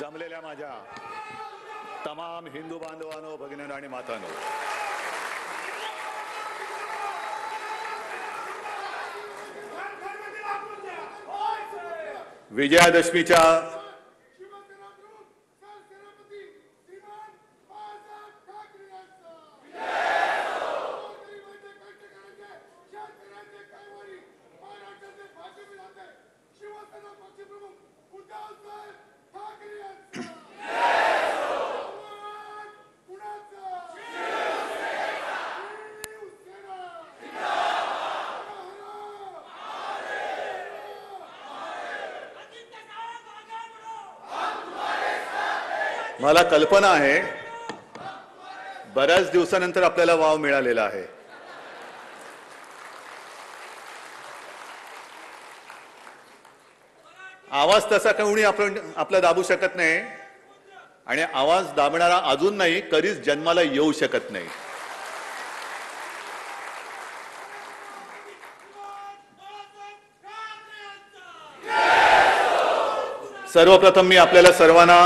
जमलेल्या माझ्या तमाम हिंदू बांधवांनो, भगिनींनो आणि मातांनो, विजयादशमीच्या मला कल्पना आहे बऱ्याच दिवसानंतर आपल्याला वाव मिळालेला आहे. आवाज तसा कोणी आपण आपला दाबू शकत नाही आणि आवाज दाबणारा अजून नाही, कधीच जन्माला येऊ शकत नाही. सर्वप्रथम मी आपल्याला सर्वांना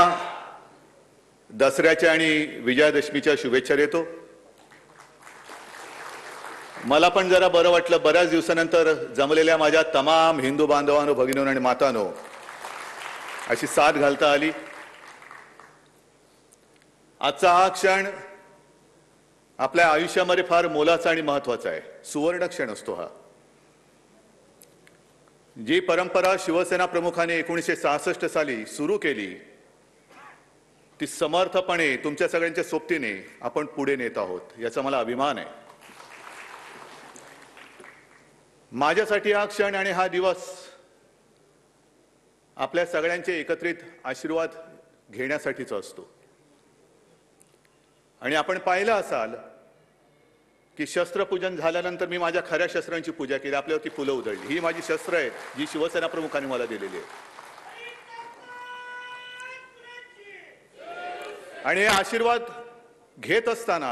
दसऱ्याच्या आणि विजयादशमीच्या शुभेच्छा देतो. मला पण जरा बरं वाटलं, बऱ्याच दिवसानंतर जमलेल्या माझ्या तमाम हिंदू बांधवांनो, भगिनींनो आणि मातांनो अशी साथ घालता आली. आजचा हा क्षण आपल्या आयुष्यामध्ये फार मोलाचा आणि महत्वाचा आहे. सुवर्ण क्षण असतो हा. जी परंपरा शिवसेना प्रमुखाने 1966 साली सुरू केली ती समर्थपणे तुमच्या सगळ्यांच्या सोबतीने आपण पुढे नेत आहोत, याचा मला अभिमान आहे. माझ्यासाठी हा क्षण आणि हा दिवस आपल्या सगळ्यांचे एकत्रित आशीर्वाद घेण्यासाठीचा असतो. आणि आपण पाहिलं असाल की शस्त्रपूजन झाल्यानंतर मी माझ्या खऱ्या शस्त्रांची पूजा केली, आपल्यावरती फुलं उधळली. ही माझी शस्त्र आहेत जी शिवसेना प्रमुखांनी मला दिलेली आहे. आणि हे आशीर्वाद घेत असताना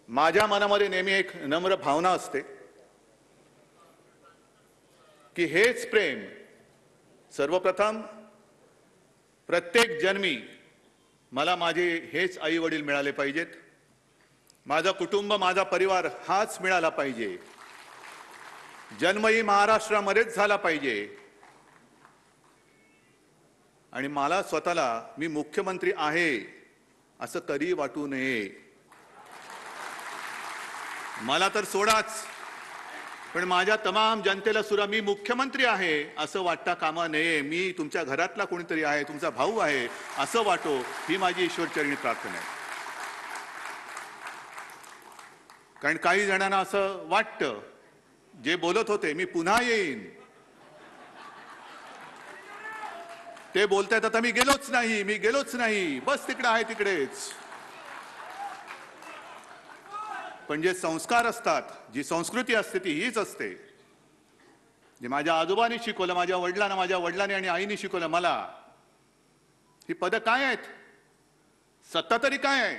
माझ्या मनामध्ये नेहमी एक नम्र भावना असते की हेच प्रेम सर्वप्रथम प्रत्येक जन्मी मला माझे हेच आई वडील मिळाले पाहिजेत, माझा कुटुंब, माझा परिवार हाच मिळाला पाहिजे, जन्मही महाराष्ट्रामध्येच झाला पाहिजे आणि मला स्वतःला मी मुख्यमंत्री आहे असं कधी वाटू नये. मला तर सोडाच, पण माझ्या तमाम जनतेला सुद्धा मी मुख्यमंत्री आहे असं वाटता कामा नये. मी तुमच्या घरातला कोणीतरी आहे, तुमचा भाऊ आहे असं वाटो, ही माझी ईश्वरचरणी प्रार्थना आहे. कारण काही जणांना असं वाटतं, जे बोलत होते मी पुन्हा येईन ते बोलतायत आता मी गेलोच नाही, बस तिकडे आहे तिकडेच. पण जे संस्कार असतात, जी संस्कृती असते ती हीच असते. जे माझ्या आजोबांनी शिकवलं, माझ्या वडिलांनी आणि आईने शिकवलं मला, ही पदं काय आहेत, सत्ता तरी काय आहे.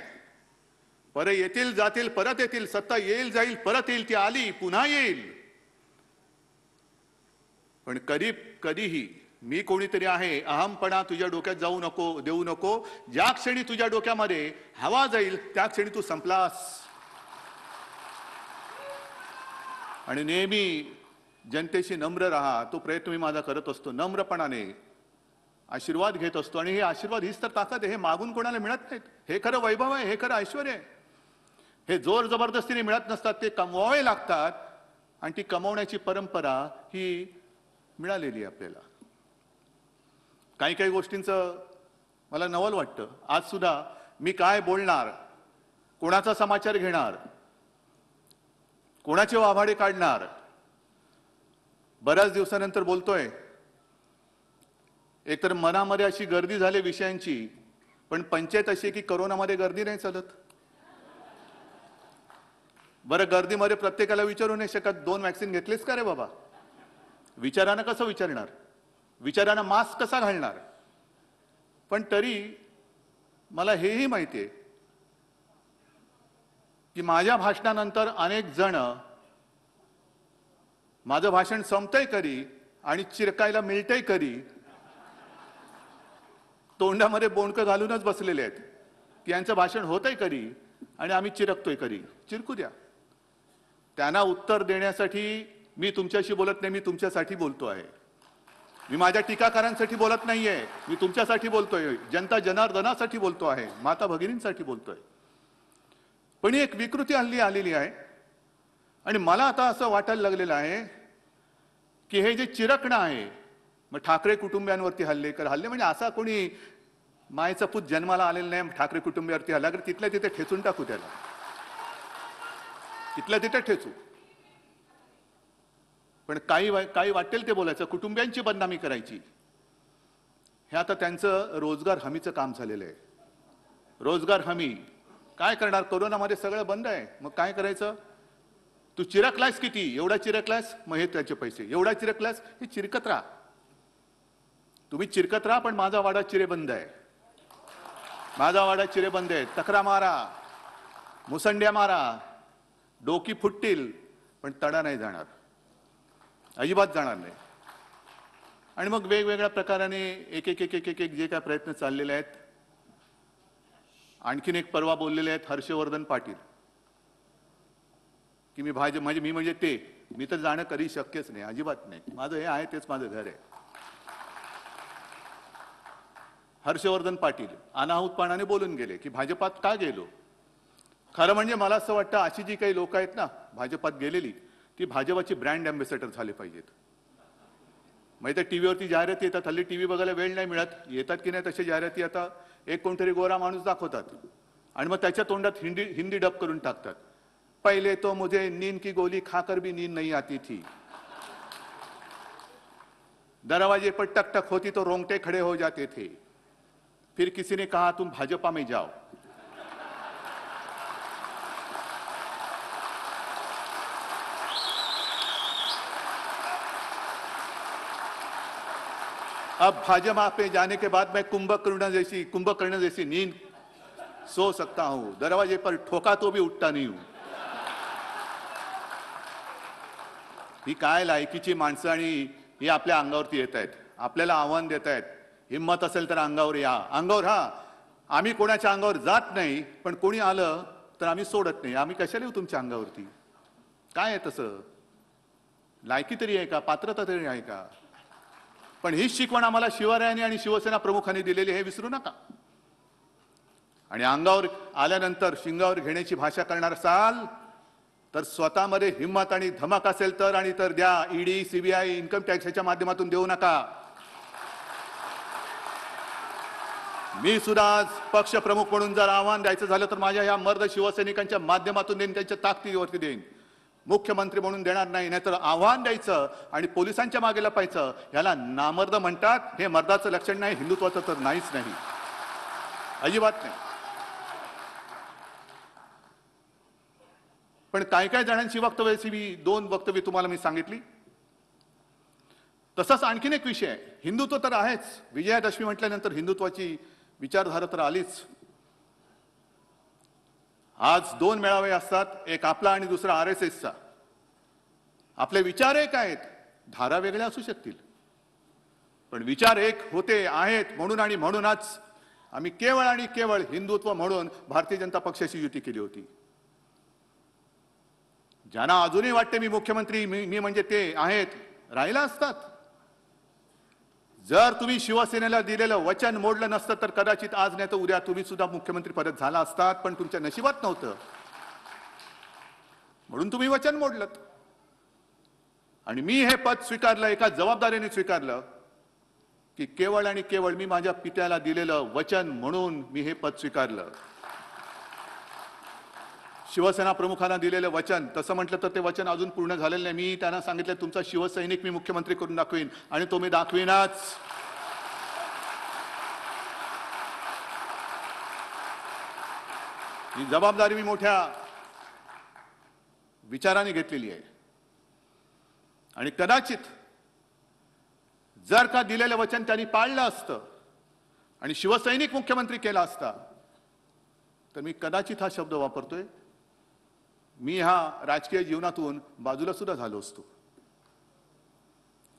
परत येतील जातील परत येतील, सत्ता येईल जाईल परत येईल, ती आली पुन्हा येईल. पण कधीही मी कोणीतरी आहे अहमपणा तुझ्या डोक्यात देऊ नको. ज्या क्षणी तुझ्या डोक्यामध्ये हवा जाईल त्या क्षणी तू संपलास. आणि नेहमी जनतेशी नम्र राहा, तो प्रयत्न मी माझा करत असतो. नम्रपणाने आशीर्वाद घेत असतो आणि हे आशीर्वाद हीच तर ताकद आहे. हे मागून कोणाला मिळत नाहीत. हे खरं वैभव आहे, हे खरं ऐश्वर्य आहे. हे जोर जबरदस्तीने मिळत नसतात, ते कमवावे लागतात आणि ती कमवण्याची परंपरा ही मिळालेली आहे आपल्याला. काही गोष्टींचं मला नवल वाटतं. आज सुद्धा मी काय बोलणार, कोणाचा समाचार घेणार, कोणाचे वाभाडे काढणार? बऱ्याच दिवसानंतर बोलतोय. एकतर मनामध्ये अशी गर्दी झाली विषयांची, पण पंचायत अशी की कोरोनामध्ये गर्दी नाही चालत. बरं, गर्दीमध्ये प्रत्येकाला विचारू नाही शकत 2 वॅक्सिन घेतलीस का रे बाबा? विचारानं कसं विचारणार? विचारानं मास्क कसा घालणार? पण तरी मला हेही माहिती आहे की माझ्या भाषणानंतर अनेक जण माझं भाषण संपतंय कधी आणि चिरकायला मिळतंय कधी तोंडामध्ये बोंडकं घालूनच बसलेले आहेत की यांचं भाषण होतंय कधी आणि आम्ही चिरकतोय कधी. चिरकू द्या. त्यांना उत्तर देण्यासाठी मी तुमच्याशी बोलत नाही, मी तुमच्यासाठी बोलतो आहे. मी माझ्या टीकाकारांसाठी बोलत नाहीये, मी तुमच्यासाठी बोलतोय, जनता जनार्दनासाठी बोलतो आहे, माता भगिनींसाठी बोलतोय. पण ही एक विकृती हल्ली आलेली आहे आणि मला आता असं वाटायला लागलेलं आहे की हे जे चिरकणं आहे, मग ठाकरे कुटुंबियांवरती हल्ले म्हणजे असा कोणी मायचा पूत जन्माला आलेला नाही, ठाकरे कुटुंबियांवरती हल्ला कर, तिथल्या तिथे ठेचून टाकू त्याला, तिथल्या तिथे ठेचू. पण काही वाटेल ते बोलायचं, कुटुंबियांची बदनामी करायची. हे आता त्यांचं रोजगार हमीचं काम झालेलं आहे. रोजगार हमी काय करणार? कोरोनामध्ये सगळं बंद आहे, मग काय करायचं? तू चिरकलास किती? एवढा चिरकलास, मग हे त्याचे पैसे. एवढा चिरकलास, हे चिरकत राहा. तुम्ही चिरकत राहा, पण माझा वाडा चिरे बंद आहे. माझा वाडा चिरे बंद आहे. तक्रा मारा, मुसंड्या मारा, डोकी फुटतील, पण तडा नाही जाणार, अजिबात जाणार नाही. आणि मग वेगवेगळ्या प्रकाराने एक एक एक एक एक एक जे काय प्रयत्न चाललेले आहेत. आणखीन एक परवा बोललेले आहेत हर्षवर्धन पाटील की मी म्हणजे ते मी तर जाणं कधी शक्यच नाही, अजिबात नाही. माझं हे आहे तेच माझं घर आहे. हर्षवर्धन पाटील अनाहूतपणाने बोलून गेले की भाजपात का गेलो. खरं म्हणजे मला असं वाटतं अशी जी काही लोक आहेत ना भाजपात गेलेली, ती भाजपाची ब्रँड अँबॅसेडर झाले पाहिजेत. म्हणजे टीव्हीवरती जाहिराती येतात, हल्ली टीव्ही बघायला वेळ नाही मिळत, येतात की नाही तशा जाहिराती आता एक कोणतरी गोरा माणूस दाखवतात आणि मग त्याच्या तोंडात हिंदी डब करून टाकतात. पहिले तो मुझे नींद की गोली खाकर भी नींद नहीं आती थी, दरवाजे पर टक टक होती तो रोंगटे खड़े हो जाते थे, फिर किसी ने कहा तुम भाजपा में जाओ. अब भाजपा पे जाने के बाद मैं कुंभकर्ण जैसी नींद सो सकता हूं, दरवाजे पर ठोका तो भी उठता नहीं हूं. ही काय लायकीची माणसं आणि ही आपल्या अंगावरती येत आहेत, आपल्याला आव्हान देत आहेत. हिम्मत असेल तर अंगावर या. अंगावर हा, आम्ही कोणाच्या अंगावर जात नाही, पण कोणी आलं तर आम्ही सोडत नाही. आम्ही कशाला येऊ तुमच्या अंगावरती? काय आहे तसं? लायकी तरी आहे का? पात्रता तरी आहे का? पण हीच शिकवण आम्हाला शिवरायांनी आणि शिवसेना प्रमुखांनी दिलेली, हे विसरू नका. आणि अंगावर आल्यानंतर शिंगावर घेण्याची भाषा करणार असाल तर स्वतःमध्ये हिम्मत आणि धमक असेल तर, आणि तर द्या. ईडी, सीबीआय, इन्कम टॅक्सच्या माध्यमातून देऊ नका. मी सुद्धा आज पक्ष प्रमुख म्हणून जर आव्हान द्यायचं झालं तर माझ्या या मर्द शिवसैनिकांच्या माध्यमातून देईन, त्यांच्या ताकदीवरती देईन. मुख्यमंत्री म्हणून देणार नाही. नाहीतर आव्हान द्यायचं आणि पोलिसांच्या मागे लपायचं, याला नामर्द म्हणतात. हे मर्दाचं लक्षण नाही, हिंदुत्वाचं तर नाहीच नाही, अजिबात नाही. पण काय काय जणांची वक्तव्याची मी 2 वक्तव्य तुम्हाला मी सांगितली. तसाच आणखीन एक विषय आहे. हिंदुत्व तर आहेच, विजयादशमी म्हटल्यानंतर हिंदुत्वाची विचारधारा तर आलीच. आज 2 मेळावे असतात, एक आपला आणि दुसरा RSSचा. आपले विचार एक आहेत, धारा वेगळ्या असू शकतील, पण विचार एक होते आहेत. म्हणून आणि म्हणूनच आम्ही केवळ आणि केवळ हिंदुत्व म्हणून भारतीय जनता पक्षाची युती केली होती. ज्यांना अजूनही वाटते मी मुख्यमंत्री, मी म्हणजे ते आहेत, राहिला असतात. जर तुम्ही शिवसेनेला दिलेलं वचन मोडलं नसतं तर कदाचित आज नाही तर उद्या तुम्ही सुद्धा मुख्यमंत्री परत झाला असतात, पण तुमच्या नशिबात नव्हतं म्हणून तुम्ही वचन मोडलं. आणि मी हे पद स्वीकारलं, एका जबाबदारीने स्वीकारलं की केवळ आणि केवळ मी माझ्या पित्याला दिलेलं वचन म्हणून मी हे पद स्वीकारलं. शिवसेना प्रमुखांना दिलेलं वचन, तसं म्हटलं तर ते वचन अजून पूर्ण झालेलं नाही. मी त्यांना सांगितलं तुमचा शिवसैनिक मी मुख्यमंत्री करून दाखवीन आणि तो मी दाखवीनच. ही जबाबदारी मी मोठ्या विचाराने घेतलेली आहे. आणि कदाचित जर का दिलेलं वचन त्यांनी पाळलं असतं आणि शिवसैनिक मुख्यमंत्री केला असता तर मी कदाचित हा शब्द वापरतोय, मी ह्या राजकीय जीवनातून बाजूला सुद्धा झालो असतो.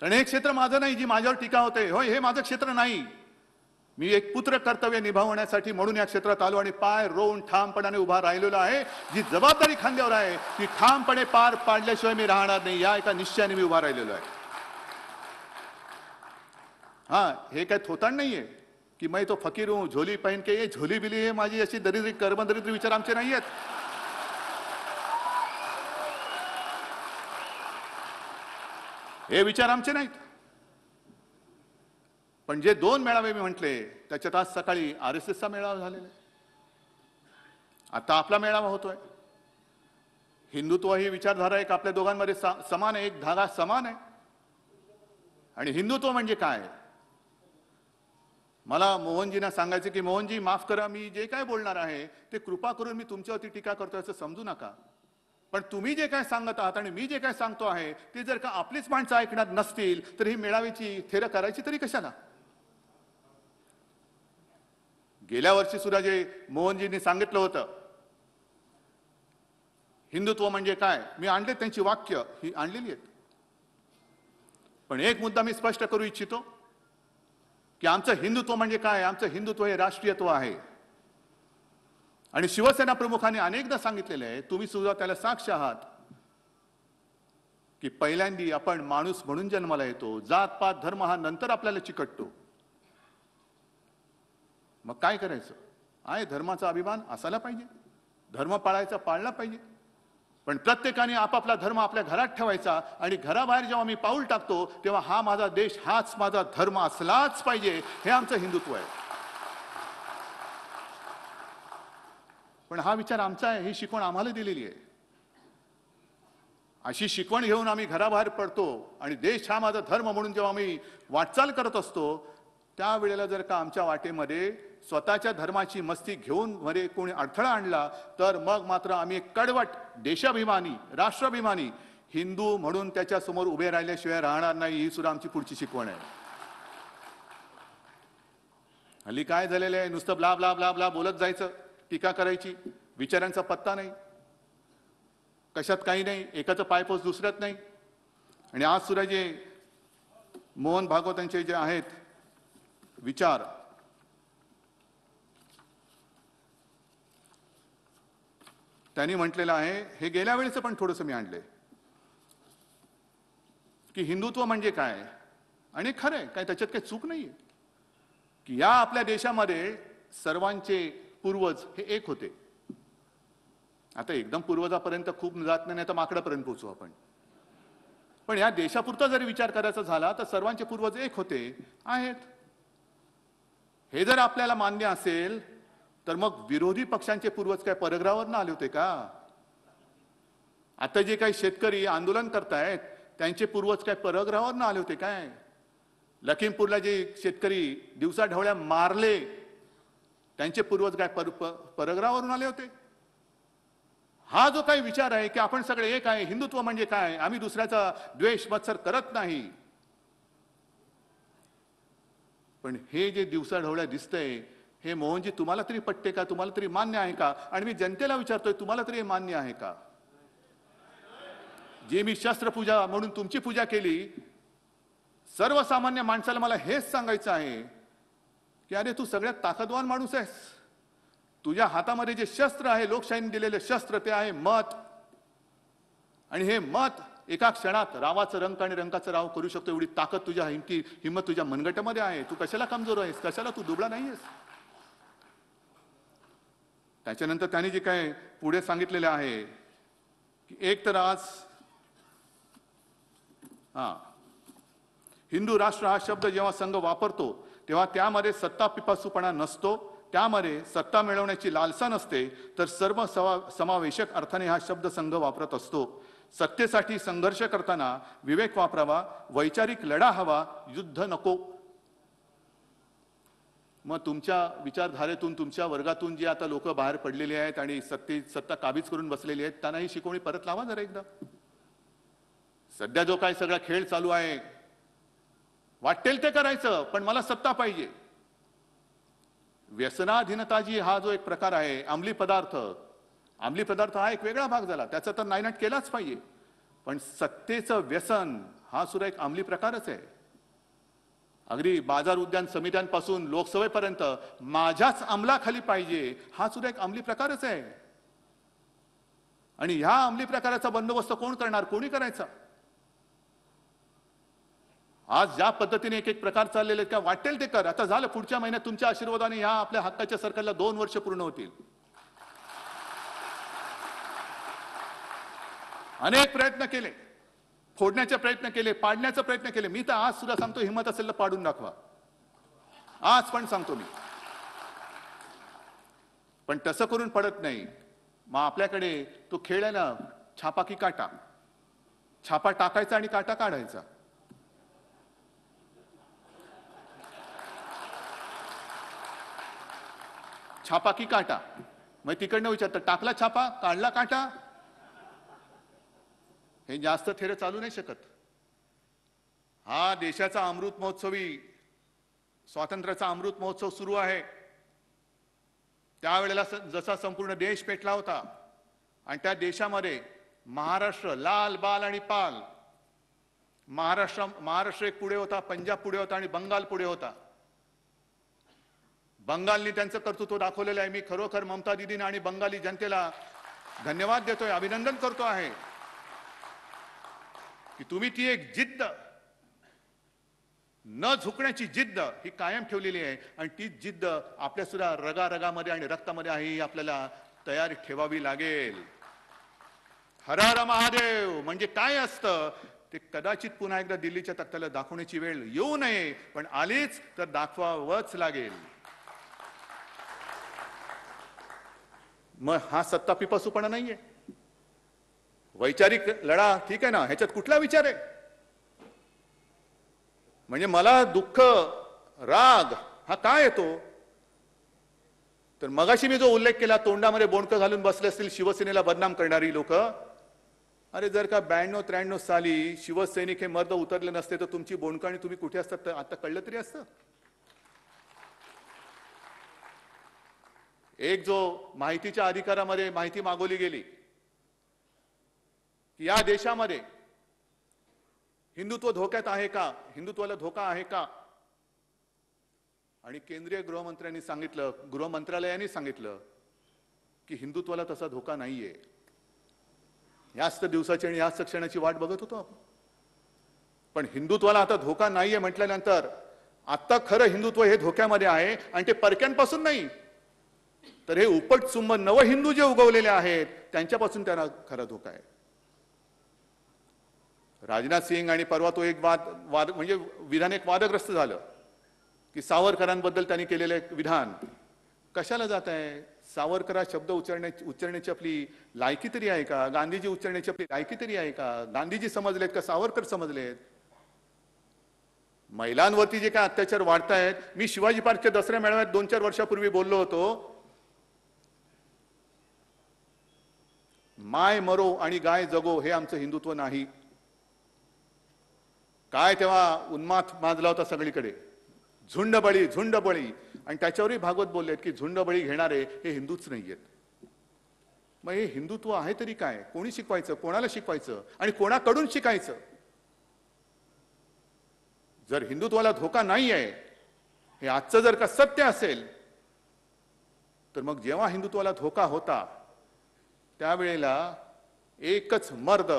कारण हे क्षेत्र माझं नाही जी माझ्यावर टीका होते. होय, हे माझं क्षेत्र नाही. मी एक पुत्र कर्तव्य निभावण्यासाठी म्हणून या क्षेत्रात आलो आणि पाय रोवून ठामपणाने उभा राहिलेलो आहे. जी जबाबदारी खांद्यावर आहे ती ठामपणे पार पाडल्याशिवाय मी राहणार नाही, या एका निश्चयाने मी उभा राहिलेलो आहे. हाँ, हे काय थोतांड नाहीये की मैं तो फकीर हूं, झोली पहन के. ये झोली बिली हे माझी अशी दरिद्री कर्मदरिद्री विचार आमचे नाही आहेत. हे विचार आमचे नाहीत. पण जे 2 मेळावे मी म्हटले त्याच्यात आज सकाळी RSSचा मेळावा झालेला आहे, आता आपला मेळावा होतोय. हिंदुत्व ही विचारधारा एक आपल्या दोघांमध्ये समान आहे, एक धागा समान आहे. आणि हिंदुत्व म्हणजे काय, मला मोहनजींना सांगायचे की मोहनजी माफ करा, मी जे काय बोलणार आहे ते कृपा करून मी तुमच्यावरती टीका करतोय असं समजू नका. पण तुम्ही जे काय सांगत आहात आणि मी जे काय सांगतो आहे ते जर का आपलीच माणसं ऐकणार नसतील तर ही मेळाव्याची थेर करायची तरी कशाला. गेल्या वर्षी सुद्धा जे मोहनजींनी सांगितलं होतं हिंदुत्व म्हणजे काय, मी आणले त्यांची वाक्य ही आणलेली आहेत. पण एक मुद्दा मी स्पष्ट करू इच्छितो की आमचं हिंदुत्व म्हणजे काय. आमचं हिंदुत्व हे राष्ट्रीयत्व आहे. आणि शिवसेना प्रमुखांनी अनेकदा सांगितलेले आहे, तुम्ही सुद्धा त्याला साक्ष आहात, की पहिल्यांदा आपण माणूस म्हणून जन्माला येतो, जात-पात धर्म हा नंतर आपल्याला चिकटतो. मग काय करायचं आहे, धर्माचा अभिमान असायला पाहिजे, धर्म पाळायचा पाळला पाहिजे. पण प्रत्येकाने आपापला धर्म आपल्या घरात ठेवायचा आणि घराबाहेर जेव्हा मी पाऊल टाकतो तेव्हा हा माझा देश, हाच माझा धर्म असलाच पाहिजे, हे आमचं हिंदुत्व आहे. पण हा विचार आमचा आहे, ही शिकवण आम्हाला दिलेली आहे. अशी शिकवण घेऊन आम्ही घराबाहेर पडतो आणि देश हा माझा धर्म म्हणून जेव्हा आम्ही वाटचाल करत असतो त्यावेळेला जर का आमच्या वाटेमध्ये स्वतःच्या धर्माची मस्ती घेऊन मध्ये कोणी अडथळा आणला तर मग मात्र आम्ही एक कडवट देशाभिमानी, राष्ट्राभिमानी हिंदू म्हणून त्याच्या समोर उभे राहिल्याशिवाय राहणार नाही. ही सुद्धा आमची पुढची शिकवण आहे. हल्ली काय झालेलं आहे, नुसतं ब्ला ब्ला ब्ला ब्ला बोलत जायचं, टीका करायची, विचारांचा पत्ता नाही, कशात काही नाही, एकाचं पायपोस दुसऱ्यात नाही. आणि आज सुद्धा जे मोहन भागवतांचे जे आहेत विचार, त्यांनी म्हटलेलं आहे, हे गेल्या वेळेचं पण थोडंसं मी आणलंय, की हिंदुत्व म्हणजे काय. आणि खरंय, काय त्याच्यात काही चूक नाहीये की या आपल्या देशामध्ये सर्वांचे पूर्वज हे एक होते. आता एकदम पूर्वजापर्यंत खूप जात नाही, तर माकडापर्यंत पोहोचू आपण. पण या देशापुरता जरी विचार करायचा झाला तर सर्वांचे पूर्वज एक होते आहेत. हे जर आपल्याला मान्य असेल तर मग विरोधी पक्षांचे पूर्वज काय परग्रहावरून आले होते का. आता जे काही शेतकरी आंदोलन करतायत त्यांचे पूर्वज काय परग्रहावरून आले होते काय. लखीमपूरला जे शेतकरी दिवसा ढवळ्या मारले त्यांचे पूर्वज काय परग्रहावरून आले होते. हा जो काही विचार आहे की आपण सगळे एक आहे, हिंदुत्व म्हणजे काय, आम्ही दुसऱ्याचा द्वेष मत्सर करत नाही, पण हे जे दिवसा ढवळ्या दिसतंय हे मोहनजी तुम्हाला तरी पटते का, तुम्हाला तरी मान्य आहे का. आणि मी जनतेला विचारतोय, तुम्हाला तरी हे मान्य आहे का. जे मी शस्त्रपूजा म्हणून तुमची पूजा केली, सर्वसामान्य माणसाला मला हेच सांगायचं आहे की अरे तू सगळ्यात ताकदवान माणूस आहेस. तुझ्या हातामध्ये जे शस्त्र आहे, लोकशाहीने दिलेले शस्त्र, ते आहे मत. आणि हे मत एका क्षणात रावाचं रंक आणि रंकाचं राव करू शकतो एवढी ताकद तुझ्या हिंमत तुझ्या मनगटामध्ये आहे. तू कशाला कमजोर आहेस, कशाला तू दुबळा नाहीयेस. त्याच्यानंतर त्यांनी जे काय पुढे सांगितलेले आहे की एक तर आज हिंदू राष्ट्र हा शब्द जेव्हा संघ वापरतो तेव्हा त्यामध्ये सत्ता पिपासूपणा नसतो, त्यामध्ये सत्ता मिळवण्याची लालसा नसते, तर सर्व समावेशक अर्थाने हा शब्दसंघ वापरत असतो. सत्तेसाठी संघर्ष करताना विवेक वापरावा, वैचारिक लढा हवा, युद्ध नको. मग तुमच्या विचारधारेतून, तुमच्या वर्गातून जे आता लोक बाहेर पडलेले आहेत आणि सत्ता काबीज करून बसलेली आहेत, त्यांना ही शिकवणी परत लावा जरा एकदा. सध्या जो काय सगळा खेळ चालू आहे, वाटेल ते करायचं, पण मला सत्ता पाहिजे. व्यसनाधीनता जी हा जो एक प्रकार आहे, अंमली पदार्थ हा एक वेगळा भाग झाला, त्याचा तर नायनाट केलाच पाहिजे. पण सत्तेचं व्यसन हा सुद्धा एक अंमली प्रकारच आहे. अगदी बाजार उद्यान समित्यांपासून लोकसभेपर्यंत माझ्याच अंमलाखाली पाहिजे, हा सुद्धा एक अंमली प्रकारच आहे. आणि ह्या अंमली प्रकाराचा बंदोबस्त कोण करणार, कोणी करायचा? आज ज्या पद्धतीने एक एक प्रकार चाललेले आहेत, काय वाटेल ते कर. आता झालं, पुढच्या महिन्यात तुमच्या आशीर्वादाने ह्या आपल्या हक्काच्या सरकारला 2 वर्ष पूर्ण होतील. अनेक प्रयत्न केले, फोडण्याचे प्रयत्न केले, पाडण्याचा प्रयत्न केले. मी तर आज सुद्धा सांगतो, हिम्मत असेल तर पाडून दाखवा. आज पण सांगतो मी. पण तसं करून पडत नाही. मग आपल्याकडे तो खेळ आहे ना, छापा की काटा. छापा टाकायचा आणि काटा काढायचा. छापा की काटा. मग तिकडनं विचारतं, टाकला छापा, काढला काटा. हे जास्त थेर चालू नाही शकत. हा देशाचा अमृत महोत्सवी, स्वातंत्र्याचा अमृत महोत्सव सुरू आहे. त्यावेळेला जसा संपूर्ण देश पेटला होता आणि त्या देशामध्ये महाराष्ट्र लाल बाल आणि पाल. महाराष्ट्र एक पुढे होता, पंजाब पुढे होता आणि बंगाल पुढे होता. बंगालनी त्यांचं कर्तृत्व दाखवलेलं आहे. मी खरोखर ममता दीदींना आणि बंगाली जनतेला धन्यवाद देतोय, अभिनंदन करतो आहे की तुम्ही ती एक जिद्द, न झुकण्याची जिद्द ही कायम ठेवलेली आहे. आणि ती जिद्द आपल्या सुद्धा रगारगामध्ये आणि रक्तामध्ये आहे, ही आपल्याला तयारी ठेवावी लागेल. हर हर महादेव म्हणजे काय असतं ते कदाचित पुन्हा एकदा दिल्लीच्या तख्त्याला दाखवण्याची वेळ येऊ नये, पण आलीच तर दाखवावंच लागेल. मग हा सत्ता पिपासूपणा नाहीये. वैचारिक लढा ठीक आहे ना, ह्याच्यात कुठला विचार आहे? म्हणजे मला दुःख, राग हा काय येतो? तर मगाशी मी जो उल्लेख केला, तोंडामध्ये बोंडकं घालून बसले असतील शिवसेनेला बदनाम करणारी लोक. अरे जर का 92-93 साली शिवसैनिक हे मर्द उतरले नसते तर तुमची बोंडकं आणि तुम्ही कुठे असतात आता कळलं तरी असतं. एक जो माहितीच्या अधिकारामध्ये माहिती मागवली गेली की या देशामध्ये हिंदुत्व धोक्यात आहे का, हिंदुत्वाला धोका आहे का? आणि केंद्रीय गृह मंत्रालयाने सांगितलं की हिंदुत्वाला तसा धोका नाहीये. याच दिवसाची आणि याच क्षणाची वाट बघत होतो आपण. पण हिंदुत्वाला आता धोका नाहीये म्हटल्यानंतर आता खरं हिंदुत्व हे धोक्यामध्ये आहे. आणि ते परक्यांपासून नाही, तर हे उपटसुंब नव हिंदू जे उगवलेले आहेत त्यांच्यापासून त्यांना खरा धोका आहे. राजनाथ सिंग आणि परवा तो एक वाद म्हणजे विधान एक वादग्रस्त झालं की सावरकरांबद्दल त्यांनी केलेले विधान कशाला जात आहे? सावरकरा शब्द उच्चारण्याची आपली लायकी तरी आहे का? गांधीजी उच्चारण्याची आपली लायकी तरी आहे का? गांधीजी समजलेत का सावरकर समजलेत? महिलांवरती जे काय अत्याचार वाढतायत, मी शिवाजी पार्कच्या दसऱ्या मेळाव्यात 2-4 वर्षापूर्वी बोललो होतो, माय मरो आणि गाय जगो हे आमचं हिंदुत्व नाही. काय तेव्हा उन्माद माजला होता सगळीकडे, झुंडबळी झुंडबळी. आणि त्याच्यावरही भागवत बोललेत की झुंडबळी घेणारे हे हिंदूच नाहीयेत. मग हे हिंदुत्व आहे तरी काय? कोणी शिकवायचं, कोणाला शिकवायचं आणि कोणाकडून शिकायचं? जर हिंदुत्वाला धोका नाही आहे हे आजचं जर का सत्य असेल, तर मग जेव्हा हिंदुत्वाला धोका होता त्यावेळेला एकच मर्द,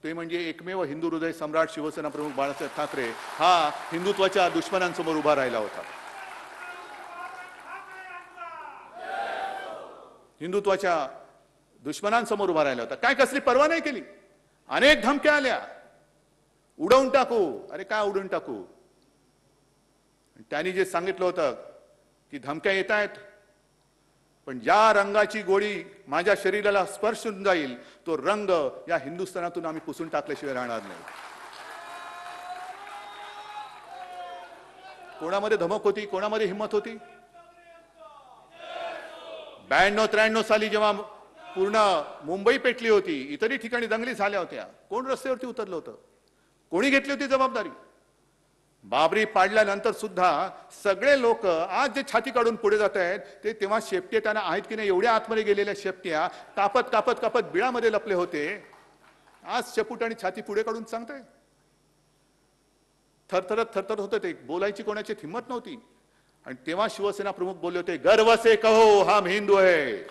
ते म्हणजे एकमेव हिंदू हृदय सम्राट शिवसेना प्रमुख बाळासाहेब ठाकरे हा हिंदुत्वाच्या दुश्मनांसमोर उभा राहिला होता. हिंदुत्वाच्या दुश्मनांसमोर उभा राहिला होता. काय कसली पर्वा नाही केली. अनेक धमक्या आल्या, उडवून टाकू. अरे काय उडवून टाकू? त्यांनी जे सांगितलं होतं की धमक्या येत आहेत पण ज्या रंगाची गोळी माझ्या शरीराला स्पर्श होऊन जाईल तो रंग या हिंदुस्थानातून आम्ही पुसून टाकल्याशिवाय राहणार नाही. कोणामध्ये धमक होती, कोणामध्ये हिंमत होती? 92-93 साली जेव्हा पूर्ण मुंबई पेटली होती, इतरही ठिकाणी दंगली झाल्या होत्या, कोण रस्त्यावरती उतरलं होतं? कोणी घेतली होती जबाबदारी? बाबरी पाडल्यानंतर सुद्धा सगळे लोक आज जे छाती काढून पुढे जात आहेत ते तेव्हा शेपटे त्यांना आहेत की नाही एवढ्या आतमध्ये गेलेल्या शेपट्या कापत कापत कापत बिळामध्ये लपले होते. आज शेपूट आणि छाती पुढे काढून सांगताय. थरथरत होतं ते, बोलायची कोणाची हिंमत नव्हती. आणि तेव्हा शिवसेना प्रमुख बोलले होते, गर्व से कहो हम हिंदू है.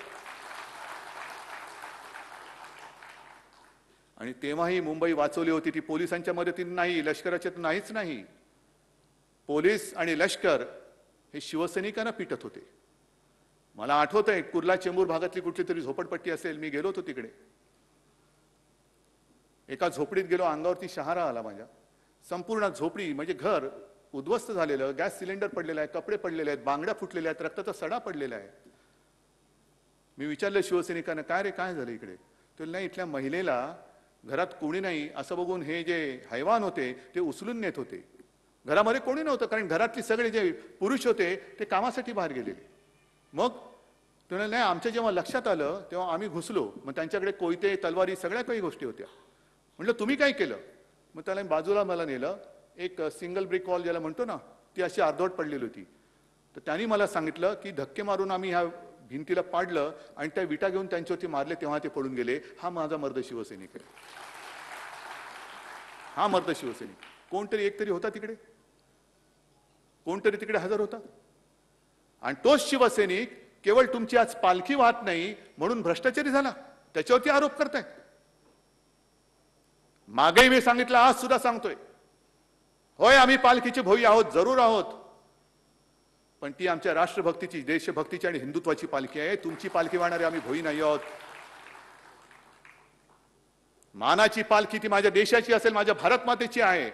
आणि तेव्हाही मुंबई वाचवली होती ती पोलिसांच्या मदतीने नाही, लष्कराच्या नाहीच नाही. पोलीस आणि लष्कर हे शिवसैनिकांना पिटत होते. मला आठवतंय कुर्ला चेंबूर भागातली कुठली तरी झोपडपट्टी असेल, मी गेलो होतो तिकडे. एका झोपडीत गेलो, अंगावरती शहारा आला माझ्या. संपूर्ण झोपडी म्हणजे घर उद्ध्वस्त झालेलं, गॅस सिलेंडर पडलेला आहे, कपडे पडलेले आहेत, बांगड्या फुटलेल्या आहेत, रक्ताचा सडा पडलेला आहे. मी विचारलं शिवसैनिकांना, काय रे काय झालं इकडे? तो नाही, इथल्या महिलेला घरात कोणी नाही असं बघून हे जे हैवान होते ते उचलून नेत होते. घरामध्ये कोणी नव्हतं, कारण घरातले सगळे जे पुरुष होते ते कामासाठी बाहेर गेलेले. मग ते नाही, आमच्या जेव्हा लक्षात आलं तेव्हा आम्ही घुसलो. मग त्यांच्याकडे कोयते, तलवारी, सगळ्या काही गोष्टी होत्या. म्हटलं तुम्ही काय केलं? मग त्याला बाजूला मला नेलं. एक सिंगल ब्रिक वॉल ज्याला म्हणतो ना, ती अशी अर्धवट पडलेली होती. तर त्यांनी मला सांगितलं की धक्के मारून आम्ही ह्या भिंतीला पाडलं आणि त्या विटा घेऊन त्यांच्यावरती मारले, तेव्हा ते पडून गेले. हा माझा मर्द शिवसैनिक आहे. हा मर्द शिवसैनिक. कोणतरी एक तरी होता तिकडे, कोणतरी तिकडे हजर होता. आणि तोच शिवसैनिक केवळ तुमची आज पालखी वाहत नाही म्हणून भ्रष्टाचारी झाला, त्याच्यावरती आरोप करताय. मागेही मी सांगितलं, आज सुद्धा सांगतोय, होय आम्ही पालखीचे भोई आहोत, जरूर आहोत, पण ती आमच्या राष्ट्रभक्तीची, देशभक्तीची आणि हिंदुत्वाची पालखी आहे. तुमची पालखी वाहणारे आम्ही भोई नाही आहोत. मानाची पालखी ती माझ्या देशाची असेल, माझ्या भारत मातेची आहे.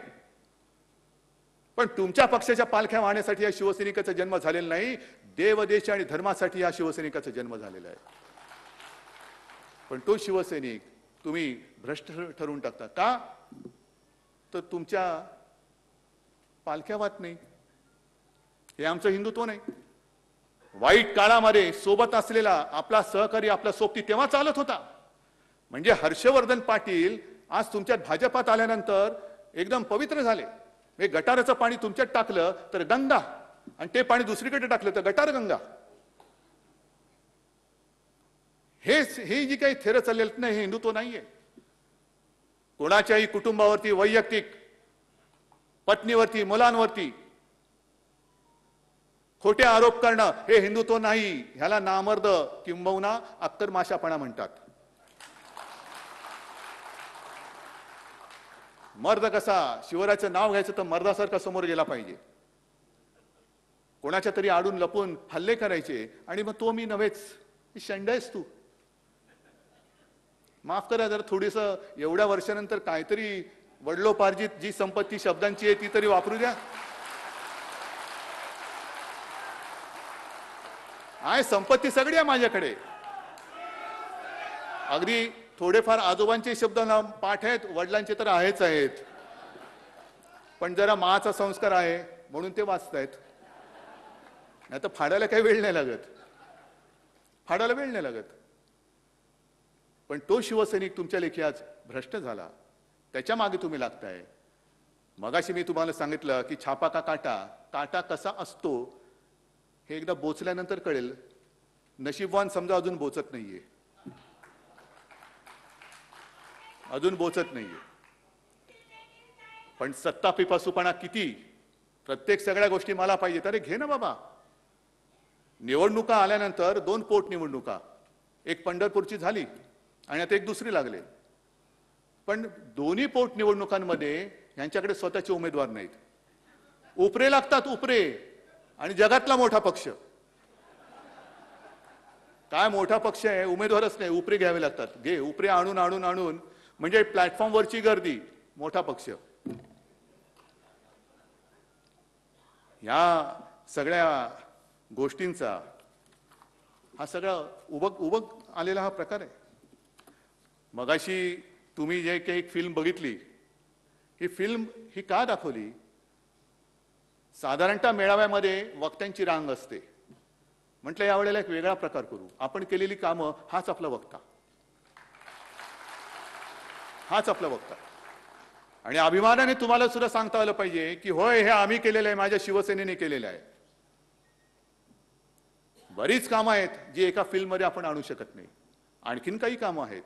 पण तुमच्या पक्षाच्या पालख्या वाहण्यासाठी या शिवसैनिकाचा जन्म झालेला नाही. देव, देश आणि धर्मासाठी या शिवसैनिकाचा जन्म झालेला आहे. पण तो शिवसैनिक तुम्ही भ्रष्ट ठरवून टाकता का? तर तुमच्या पालख्या वाहत नाही. हे आमचं हिंदुत्व नाही. वाईट काळामध्ये सोबत असलेला आपला सहकारी, आपला सोबती तेव्हा चालत होता. म्हणजे हर्षवर्धन पाटील आज तुमच्यात भाजपात आल्यानंतर एकदम पवित्र झाले. हे गटाराचं पाणी तुमच्यात टाकलं तर गंगा, आणि ते पाणी दुसरीकडे टाकलं तर गटार गंगा. हे जी काही थेर चाललेलं नाही, हे हिंदुत्व नाहीये. कोणाच्याही कुटुंबावरती, वैयक्तिक पत्नीवरती, मुलांवरती खोटे आरोप करणं हे हिंदुत्व नाही. ह्याला नामर्द किंबहुना अक्करमाशापणा म्हणतात. मर्द कसा, शिवराचं नाव घ्यायचं तर मर्दासारखा समोर गेला पाहिजे. कोणाच्या तरी आडून लपून हल्ले करायचे आणि मग तो मी नव्हेच, शंड आहेस तू. माफ करा जरा थोडीस एवढ्या वर्षानंतर काहीतरी वडलोपार्जित जी संपत्ती शब्दांची आहे ती तरी वापरू द्या. आहे संपत्ती सगळी आहे माझ्याकडे. अगदी थोडेफार आजोबांचे शब्द पाठ आहेत, वडिलांचे तर आहेच आहेत. पण जरा माचा संस्कार आहे म्हणून ते वाचतायत. नाही तर फाडायला काही वेळ नाही लागत, फाडायला वेळ नाही लागत. पण तो शिवसैनिक तुमच्या लेखी आज भ्रष्ट झाला, त्याच्या मागे तुम्ही लागताय. मगाशी मी तुम्हाला सांगितलं की छापा का काटा, काटा कसा असतो हे एकदा बोचल्यानंतर कळेल. नशीबवान समजा अजून बोचत नाहीये, अजून बोचत नाहीये. पण सत्ता पिपासूपणा किती, प्रत्येक सगळ्या गोष्टी मला पाहिजे. अरे घे ना बाबा. निवडणुका आल्यानंतर 2 पोट निवडणुका, एक पंढरपूरची झाली आणि आता एक दुसरी लागले. पण दोन्ही पोट निवडणुकांमध्ये यांच्याकडे स्वतःचे उमेदवार नाहीत. उपरे लागतात, उपरे. आणि जगातला मोठा पक्ष काय मोठा पक्ष आहे, उमेदवारच नाही, उपरे घ्यावे लागतात. घे उपरे आणून आणून आणून म्हणजे प्लॅटफॉर्मवरची गर्दी, मोठा पक्ष. या सगळ्या गोष्टींचा हा सगळा उबग आलेला हा प्रकार आहे. मगाशी तुम्ही जे काही एक फिल्म बघितली, ही फिल्म ही का दाखवली? साधारणतः मेळाव्यामध्ये वक्त्यांची रांग असते. म्हटलं यावेळेला एक वेगळा प्रकार करू. आपण केलेली कामं हाच आपला वक्ता, हाच आपला वक्ता. आणि अभिमानाने तुम्हाला सुद्धा सांगता आलं पाहिजे की होय, हे आम्ही केलेलं आहे, माझ्या शिवसेनेने केलेलं आहे. बरीच कामं आहेत जी एका फिल्ममध्ये आपण आणू शकत नाही. आणखीन काही कामं आहेत.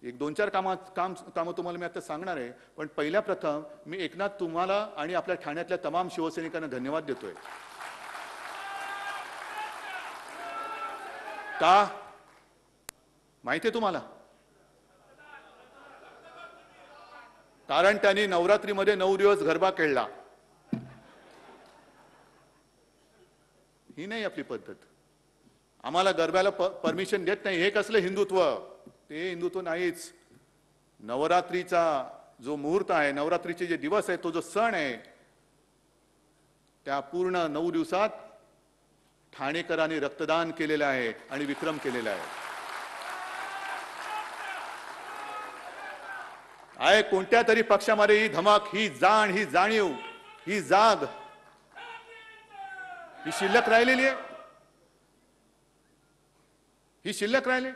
एक 2-4 कामं तुम्हाला मी आता सांगणार आहे. पण पहिल्या प्रथम मी एकनाथ तुम्हाला आणि आपल्या ठाण्यातल्या तमाम शिवसैनिकांना धन्यवाद देतोय. का माहितीये तुम्हाला? कारण त्यांनी नवरात्रीमध्ये 9 दिवस गरबा खेळला. ही नाही आपली पद्धत. आम्हाला गरब्याला परमिशन देत नाही. हे कसलं हिंदुत्व? ते हिंदुत्व नाहीच. नवरात्रीचा जो मुहूर्त आहे, नवरात्रीचे जे दिवस आहे, तो जो सण आहे, त्या पूर्ण 9 दिवसात ठाणेकरांनी रक्तदान केलेलं आहे आणि विक्रम केलेला आहे. कोणत्या तरी पक्षामध्ये ही धमक, ही जाण, ही जाणीव, ही जाग ही शिल्लक राहिलेली आहे. ही शिल्लक राहिली.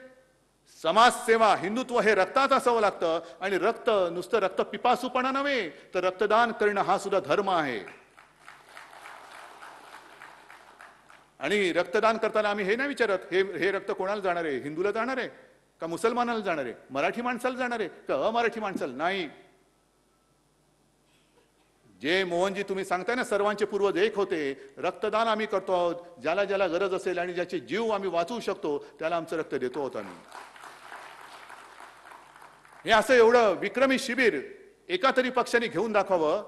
समाजसेवा, हिंदुत्व हे रक्तात असावं लागतं. आणि रक्त नुसतं रक्त पिपासूपणा नव्हे, तर रक्तदान करणं हा सुद्धा धर्म आहे. आणि रक्तदान करताना आम्ही हे नाही विचारत हे रक्त कोणाला जाणार आहे? हिंदूला जाणार आहे का मुसलमानाला जाणार आहे? मराठी माणसाला जाणार आहे का अमराठी माणसाला? नाही. जे मोहनजी तुम्ही सांगताय ना, सर्वांचे पूर्वज एक होते. रक्तदान आम्ही करतो आहोत. ज्याला ज्याला गरज असेल आणि ज्याचे जीव आम्ही वाचवू शकतो त्याला आमचं रक्त देतो आहोत आम्ही. हे असं एवढं विक्रमी शिबिर एका तरी पक्षाने घेऊन दाखवावं.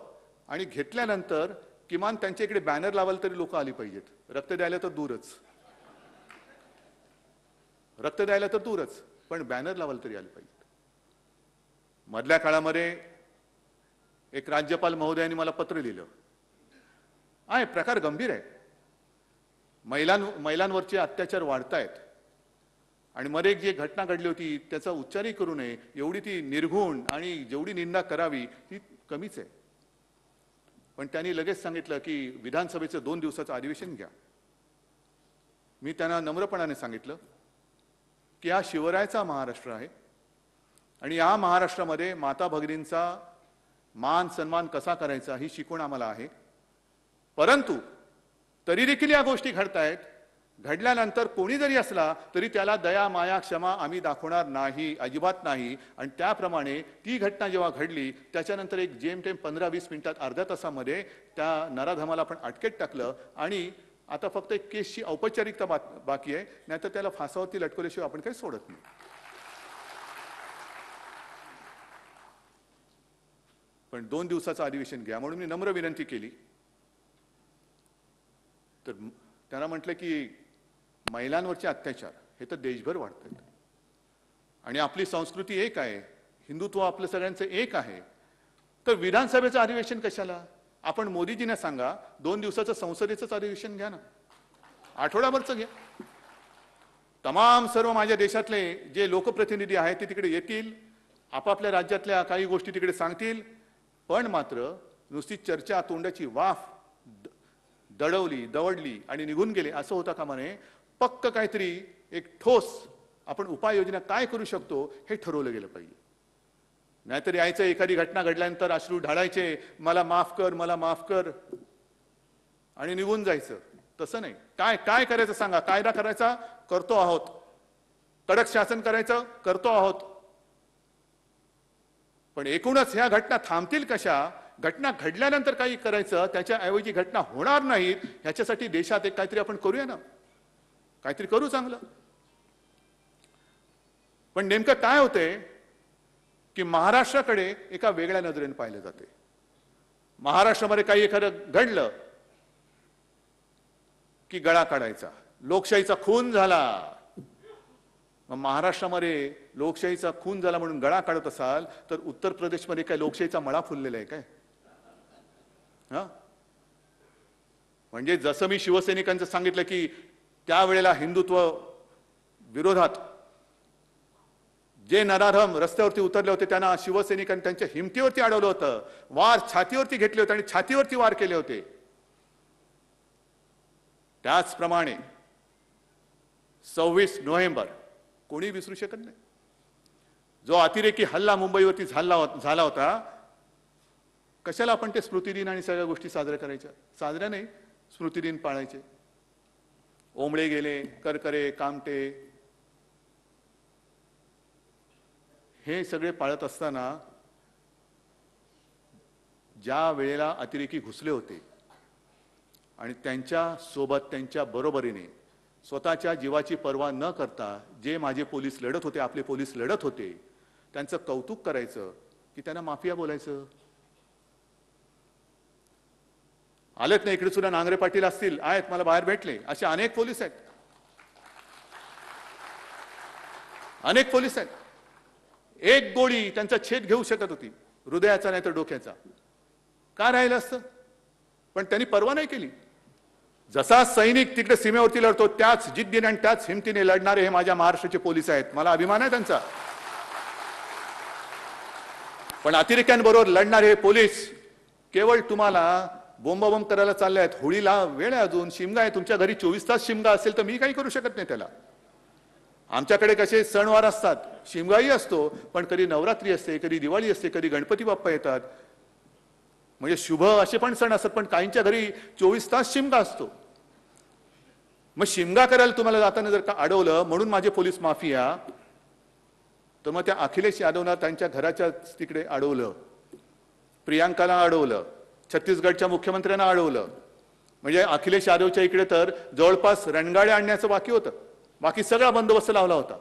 आणि घेतल्यानंतर किमान त्यांच्या इकडे बॅनर लावायला तरी लोक आली पाहिजेत. रक्त द्यायला तर दूरच, रक्त द्यायला तर दूरच, पण बॅनर लावायला तरी आले पाहिजेत. मधल्या काळामध्ये एक राज्यपाल महोदयांनी मला पत्र लिहिलं. आहे प्रकार गंभीर आहे. महिलांवरचे अत्याचार वाढतायत. आणि मध्ये एक जी घटना घडली होती त्याचा उच्चारही करू नये एवढी ती निर्घुण आणि जेवढी निंदा करावी ती कमीच आहे. पण त्यांनी लगेच सांगितलं की विधानसभेचं 2 दिवसाचं अधिवेशन घ्या. मी त्यांना नम्रपणाने सांगितलं की हा शिवरायाचा महाराष्ट्र आहे आणि या महाराष्ट्रामध्ये माता भगिनींचा मान सन्मान कसा करायचा ही शिकवण आम्हाला आहे. परंतु तरी देखील या गोष्टी घडतायत. घडल्यानंतर कोणी जरी असला तरी त्याला दया माया क्षमा आम्ही दाखवणार नाही, अजिबात नाही. आणि त्याप्रमाणे ती घटना जेव्हा घडली त्याच्यानंतर एक जेमतेम 15-20 मिनिटात, अर्ध्या तासामध्ये त्या नराधमाला आपण अटकेत टाकलं. आणि आता फक्त एक केसची औपचारिकता बाकी आहे, नाहीतर त्याला फासावरती लटकवल्याशिवाय आपण काही सोडत नाही. पण 2 दिवसाचं अधिवेशन घ्या म्हणून मी नम्र विनंती केली. तर त्यांना म्हटलं की महिलांवरचे अत्याचार हे तर देशभर वाढत आहेत आणि आपली संस्कृती एक आहे, हिंदुत्व आपलं सगळ्यांचं एक आहे. तर विधानसभेचं अधिवेशन कशाला? आपण मोदीजींना सांगा 2 दिवसाचं संसदेचं अधिवेशन घ्या ना, आठवडाभरचं घ्या. तमाम सर्व माझ्या देशातले जे लोकप्रतिनिधी आहेत ते तिकडे येतील, आपापल्या राज्यातल्या काही गोष्टी तिकडे सांगतील. पण मात्र नुसती चर्चा, तोंडाची वाफ दवडली आणि निघून गेले असं होता कामा नये. पक्क काहीतरी एक ठोस आपण उपाययोजना काय करू शकतो हे ठरवलं गेलं पाहिजे. नाहीतर यायचं एखादी घटना घडल्यानंतर अश्रू ढाळायचे, मला माफ कर, मला माफ कर, आणि निघून जायचं. तसं नाही. काय करायचं सांगा. कायदा करायचा करतो आहोत, कडक शासन करायचं करतो आहोत. पण एकूणच ह्या घटना थांबतील कशा? घटना घडल्यानंतर काही करायचं, त्याच्याऐवजी घटना होणार नाहीत ह्याच्यासाठी देशात एक काहीतरी आपण करूया ना, काहीतरी करू चांगलं. पण नेमकं काय होतंय की महाराष्ट्राकडे एका वेगळ्या नजरेने पाहिलं जाते. महाराष्ट्रामध्ये काही एखादं घडलं की गळा काढायचा, लोकशाहीचा खून झाला. मग महाराष्ट्रामध्ये लोकशाहीचा खून झाला म्हणून गळा काढत असाल तर उत्तर प्रदेशमध्ये काय लोकशाहीचा मळा फुललेला आहे काय? म्हणजे जसं मी शिवसैनिकांचं सांगितलं की त्यावेळेला हिंदुत्व विरोधात जे नराधम रस्त्यावरती उतरले होते त्यांना शिवसैनिकांनी त्यांच्या हिमतीवरती अडवलं होतं, वार छातीवरती घेतले होते आणि छातीवरती वार केले होते. त्याचप्रमाणे 26 नोव्हेंबर कोणी विसरू शकत नाही. जो अतिरेकी हल्ला मुंबईवरती झाला होता, कशाला आपण ते स्मृतिदिन आणि सगळ्या गोष्टी साजऱ्या करायच्या? साजऱ्या नाही, स्मृतिदिन पाळायचे. ओंबळे गेले, करकरे, कामटे हे सगळे पाळत असताना ज्या वेळेला अतिरेकी घुसले होते आणि त्यांच्या सोबत त्यांच्या बरोबरीने स्वतःच्या जीवाची पर्वा न करता जे माझे पोलीस लढत होते, आपले पोलीस लढत होते, त्यांचं कौतुक करायचं की त्यांना माफिया बोलायचं? आलेत ना इकडे सुद्धा, नांगरे पाटील असतील, आहेत, मला बाहेर भेटले, असे अनेक पोलीस आहेत, अनेक पोलीस आहेत. एक गोळी त्यांचा छेद घेऊ शकत होती, हृदयाचा नाही तर डोक्याचा. का राहिलं असतं? पण त्यांनी पर्वा नाही केली. जसा सैनिक तिकडे सीमेवरती लढतो त्याच जिद्दीने आणि त्याच हिमतीने लढणारे हे माझ्या महाराष्ट्राचे पोलीस आहेत. मला अभिमान आहे त्यांचा. पण अतिरेक्यांबरोबर लढणारे हे पोलीस केवळ तुम्हाला बोंबाबोंब करायला चालले आहेत. होळीला वेळ आहे, अजून शिमगा आहे, तुमच्या घरी 24 तास शिमगा असेल तर मी काही करू शकत नाही त्याला. आमच्याकडे कसे सणवार असतात, शिमगाही असतो, पण कधी नवरात्री असते, कधी दिवाळी असते, कधी गणपती बाप्पा येतात, म्हणजे शुभ असे पण सण असतात. पण काहींच्या घरी 24 तास शिमगा असतो. मग शिमगा करायला तुम्हाला जाताना जर का अडवलं म्हणून माझे पोलीस माफिया, तर मग त्या अखिलेश यादवना त्यांच्या घराच्या तिकडे अडवलं, प्रियांकाला अडवलं, छत्तीसगडच्या मुख्यमंत्र्यांना अडवलं. म्हणजे अखिलेश यादवच्या इकडे तर जवळपास रणगाड्या आणण्याचं बाकी होतं, बाकी सगळा बंदोबस्त लावला होता.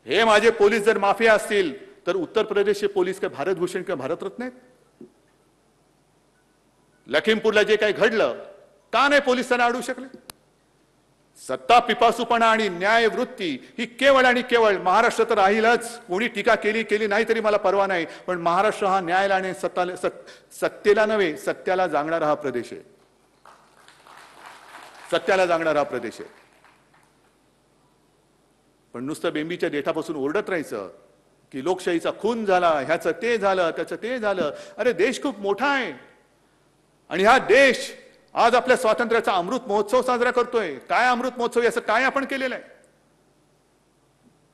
हे माझे पोलीस जर माफिया असतील तर उत्तर प्रदेशचे पोलीस काय भारतभूषण किंवा भारतरत्न आहेत? लखीमपूरला जे काही घडलं, का नाही पोलिसांना अडवू शकले? सत्ता पिपासूपणा आणि न्यायवृत्ती ही केवळ आणि केवळ महाराष्ट्र तर राहीलच. कोणी टीका केली नाही तरी मला परवा नाही, पण महाराष्ट्र हा न्यायाला आणि सत्तेला नव्हे, सत्याला जागणारा हा प्रदेश आहे. सत्याला जागणारा हा प्रदेश आहे. पण नुसतं बेंबीच्या देठापासून ओरडत राहायचं की लोकशाहीचा खून झाला, ह्याचं ते झालं, त्याचं ते झालं. अरे देश खूप मोठा आहे आणि हा देश आज आपल्या स्वातंत्र्याचा अमृत महोत्सव साजरा करतोय. काय अमृत महोत्सव, याचं काय आपण केलेलं आहे?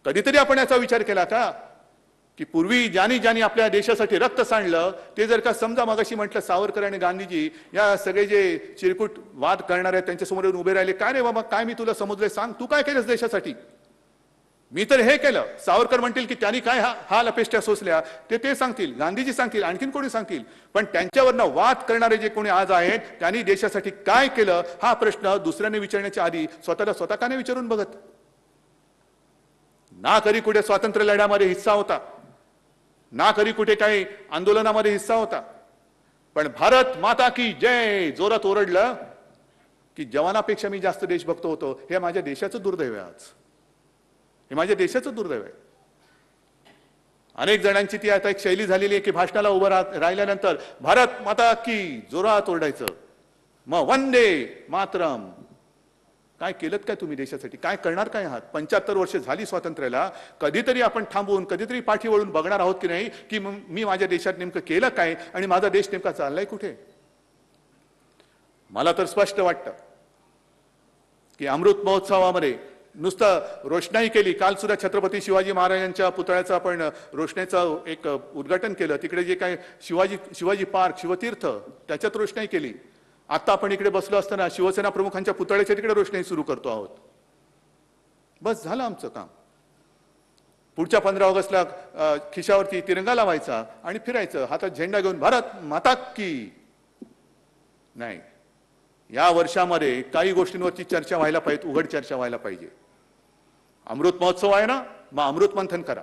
कधीतरी आपण याचा विचार केला का की पूर्वी ज्यांनी आपल्या देशासाठी रक्त सांडलं ते जर का समजा मगाशी म्हटलं सावरकर आणि गांधीजी या सगळे जे चिरकुट वाद करणार आहेत त्यांच्यासमोर उभे राहिले, काय रे बाबा, काय मी तुला समजलंय, सांग तू काय केलंस देशासाठी? मी तर हे केलं. सावरकर म्हणतील की त्यांनी काय हाल अपेष्टा सोसल्या ते सांगतील, गांधीजी सांगतील, आणखीन कोणी सांगतील. पण त्यांच्यावरनं वाद करणारे जे कोणी आज आहेत त्यांनी देशासाठी काय केलं हा प्रश्न दुसऱ्याने विचारण्याच्या आधी स्वतः का नाही विचारून बघत? ना कधी कुठे स्वातंत्र्य लढ्यामध्ये हिस्सा होता, ना कधी कुठे काही आंदोलनामध्ये हिस्सा होता, पण भारत माता की जय जोरात ओरडलं की जवानापेक्षा मी जास्त देशभक्त होतो. हे माझ्या देशाचं दुर्दैव आहे आज, हे माझ्या देशाचं दुर्दैव आहे. अनेक जणांची ती आता एक शैली झालेली आहे की भाषणाला उभं राहिल्यानंतर भारत माता की जोरात ओरडायचं, मग वंदे मातरम. काय केलं काय तुम्ही देशासाठी? काय करणार काय आहात? 75 वर्ष झाली स्वातंत्र्याला. कधीतरी आपण थांबून कधीतरी पाठी वळून बघणार आहोत की नाही की मी माझ्या देशात नेमकं केलं काय आणि माझा देश नेमका चाललाय कुठे? मला तर स्पष्ट वाटतं की अमृत महोत्सवामध्ये नुसतं रोषणाई केली. काल सुद्धा छत्रपती शिवाजी महाराजांच्या पुतळ्याचं आपण रोषणाईचं एक उद्घाटन केलं. तिकडे जे काय शिवाजी पार्क, शिवतीर्थ, त्याच्यात रोषणाई केली. आता आपण इकडे बसलो असताना शिवसेना प्रमुखांच्या पुतळ्याच्या तिकडे रोषणाई सुरू करतो आहोत. बस झालं आमचं काम. पुढच्या 15 ऑगस्टला खिशावरती तिरंगा लावायचा आणि फिरायचं हातात झेंडा घेऊन, भारत माता की. नाही, या वर्षामध्ये काही गोष्टींवरची चर्चा व्हायला पाहिजे, उघड चर्चा व्हायला पाहिजे. अमृत महोत्सव आहे ना, मग अमृत मंथन करा.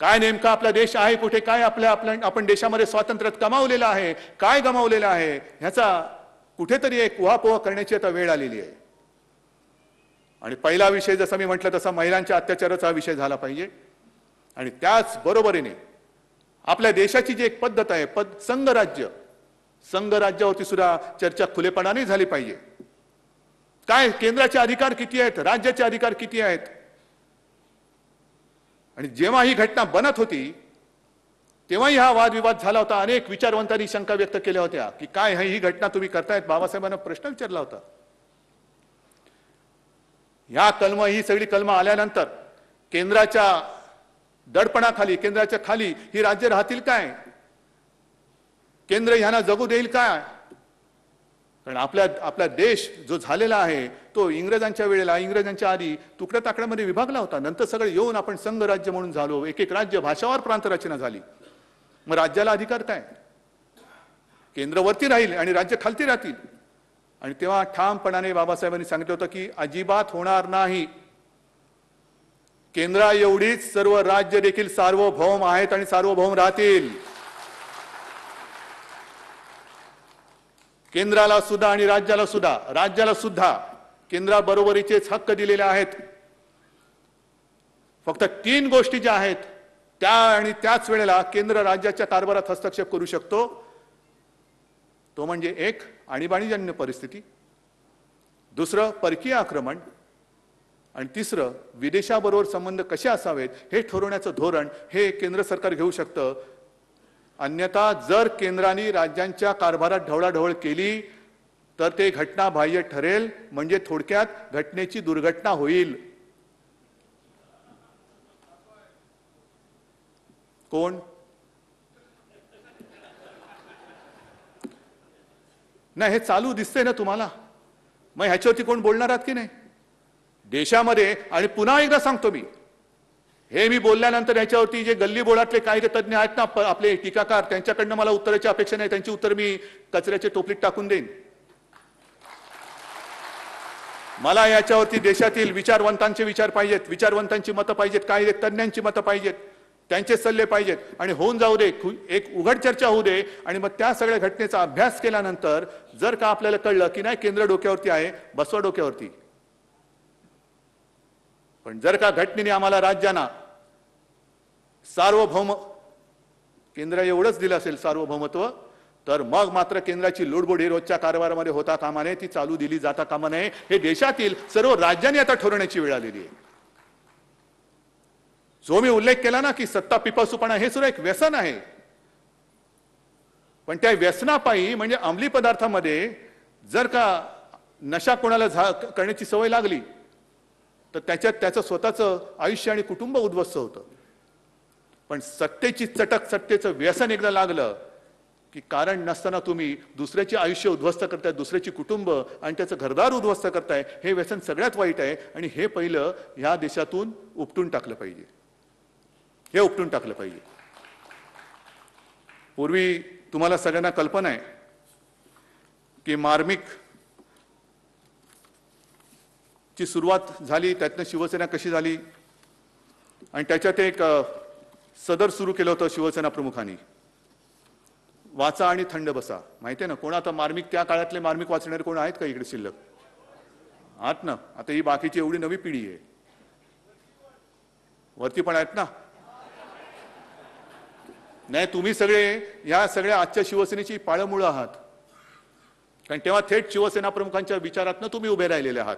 काय नेमका आपला देश आहे कुठे, काय आपण देशामध्ये स्वातंत्र्यात कमावलेलं आहे, काय गमावलेलं आहे, ह्याचा कुठेतरी एक उहापोह करण्याची आता वेळ आलेली आहे. आणि पहिला विषय जसा मी म्हटलं तसा महिलांच्या अत्याचाराचा विषय झाला पाहिजे. आणि त्याच बरोबरीने आपल्या देशाची जी एक पद्धत आहे, संघराज्यावरती सुद्धा चर्चा खुलेपणाने झाली पाहिजे. काय केंद्राचे अधिकार किती आहेत, राज्याचे अधिकार किती आहेत. आणि जेव्हा ही घटना बनत होती तेव्हाही हा वादविवाद झाला होता. अनेक विचारवंतांनी शंका व्यक्त केल्या होत्या की काय ही घटना तुम्ही करतायत. बाबासाहेबांना प्रश्न विचारला होता. ही सगळी कलम आल्यानंतर केंद्राच्या दडपणाखाली, केंद्राच्या खाली ही राज्य राहतील काय, केंद्र ह्यांना जगू देईल काय. कारण आपला देश जो झालेला आहे तो इंग्रजांच्या वेळेला, इंग्रजांच्या आधी तुकड्या ताकड्यामध्ये विभागला होता. नंतर सगळे येऊन आपण संघ राज्य म्हणून झालो. एक एक राज्य, भाषावार प्रांत रचना झाली. मग राज्याला अधिकार काय, केंद्र वरती राहील आणि राज्य खालती राहतील. आणि तेव्हा ठामपणाने बाबासाहेबांनी सांगितलं होतं की अजिबात होणार नाही. केंद्रा एवढीच सर्व राज्य देखील सार्वभौम आहेत आणि सार्वभौम राहतील. केंद्राला सुद्धा आणि राज्याला सुद्धा केंद्राबरोबरीचेच हक्क दिलेले आहेत. फक्त 3 गोष्टी ज्या आहेत त्या आणि त्याच वेळेला केंद्र राज्याच्या कारभारात हस्तक्षेप करू शकतो. तो म्हणजे 1 आणीबाणीजन्य परिस्थिती, 2 परकीय आक्रमण आणि 3 विदेशाबरोबर संबंध कसे असावेत हे ठरवण्याचं धोरण हे केंद्र सरकार घेऊ शकतं. अन्यथा जर केंद्राने राज्यांच्या कारभारात ढवळाढवळ केली तर ते घटनाबाह्य ठरेल. म्हणजे थोडक्यात घटनेची दुर्घटना होईल. कोण नाही हे चालू दिसतंय ना तुम्हाला. मग ह्याच्यावरती कोण बोलणार आहात की नाही देशामध्ये. आणि पुन्हा एकदा सांगतो मी, हे मी बोलल्यानंतर याच्यावरती जे गल्ली बोळातले कायदे तज्ञ आहेत ना आपले टीकाकार, त्यांच्याकडनं मला उत्तराची अपेक्षा नाही. त्यांची उत्तर मी कचऱ्याच्या टोपलीत टाकून देईन. मला याच्यावरती देशातील विचारवंतांचे विचार पाहिजेत, विचारवंतांची मतं पाहिजेत, कायदे तज्ञांची मतं पाहिजेत, त्यांचे सल्ले पाहिजेत. आणि होऊन जाऊ दे, एक उघड चर्चा होऊ दे. आणि मग त्या सगळ्या घटनेचा अभ्यास केल्यानंतर जर का आपल्याला कळलं की नाही केंद्र डोक्यावरती आहे, बसवा डोक्यावरती. पण जर का घटनेने आम्हाला राज्यांना सार्वभौम, केंद्र एवढंच दिलं असेल सार्वभौमत्व, तर मग मात्र केंद्राची लुडबुड ही रोजच्या कारभारामध्ये होता कामा नये, ती चालू दिली जाता कामा नये. हे देशातील सर्व राज्यांनी आता ठरवण्याची वेळ आलेली आहे. जो मी उल्लेख केला ना की सत्ता पिपासूपणा हे सुद्धा एक व्यसन आहे. पण त्या व्यसनापायी म्हणजे अंमली पदार्थामध्ये जर का नशा कोणाला करण्याची सवय लागली तर त्याच्यात त्याचं स्वतःचं आयुष्य आणि कुटुंब उद्ध्वस्त होतं. पण सत्तेची चटक, सत्तेचं व्यसन एकदा लागलं की कारण नसताना तुम्ही दुसऱ्याचे आयुष्य उद्ध्वस्त करताय, दुसऱ्याची कुटुंब आणि त्याचं घरदार उद्ध्वस्त करताय. हे व्यसन सगळ्यात वाईट आहे. आणि हे पहिलं ह्या देशातून उपटून टाकलं पाहिजे. हे उपटून टाकलं पाहिजे. पूर्वी तुम्हाला सगळ्यांना कल्पना आहे की मार्मिक ची सुरुवात झाली, त्यातनं शिवसेना कशी झाली आणि त्याच्यात एक सदर सुरू केलं होतं शिवसेना प्रमुखांनी, वाचा आणि थंड बसा. माहिती आहे ना कोण. आता मार्मिक, त्या काळातले मार्मिक वाचणारे कोण आहेत का इकडे शिल्लक? आहात ना. आता ही बाकीची एवढी नवी पिढी आहे, वरती पण आहेत ना. नाही, तुम्ही सगळे या सगळ्या आजच्या शिवसेनेची पाळमुळं आहात. कारण तेव्हा थेट शिवसेना प्रमुखांच्या विचारातनं तुम्ही उभे राहिलेले आहात.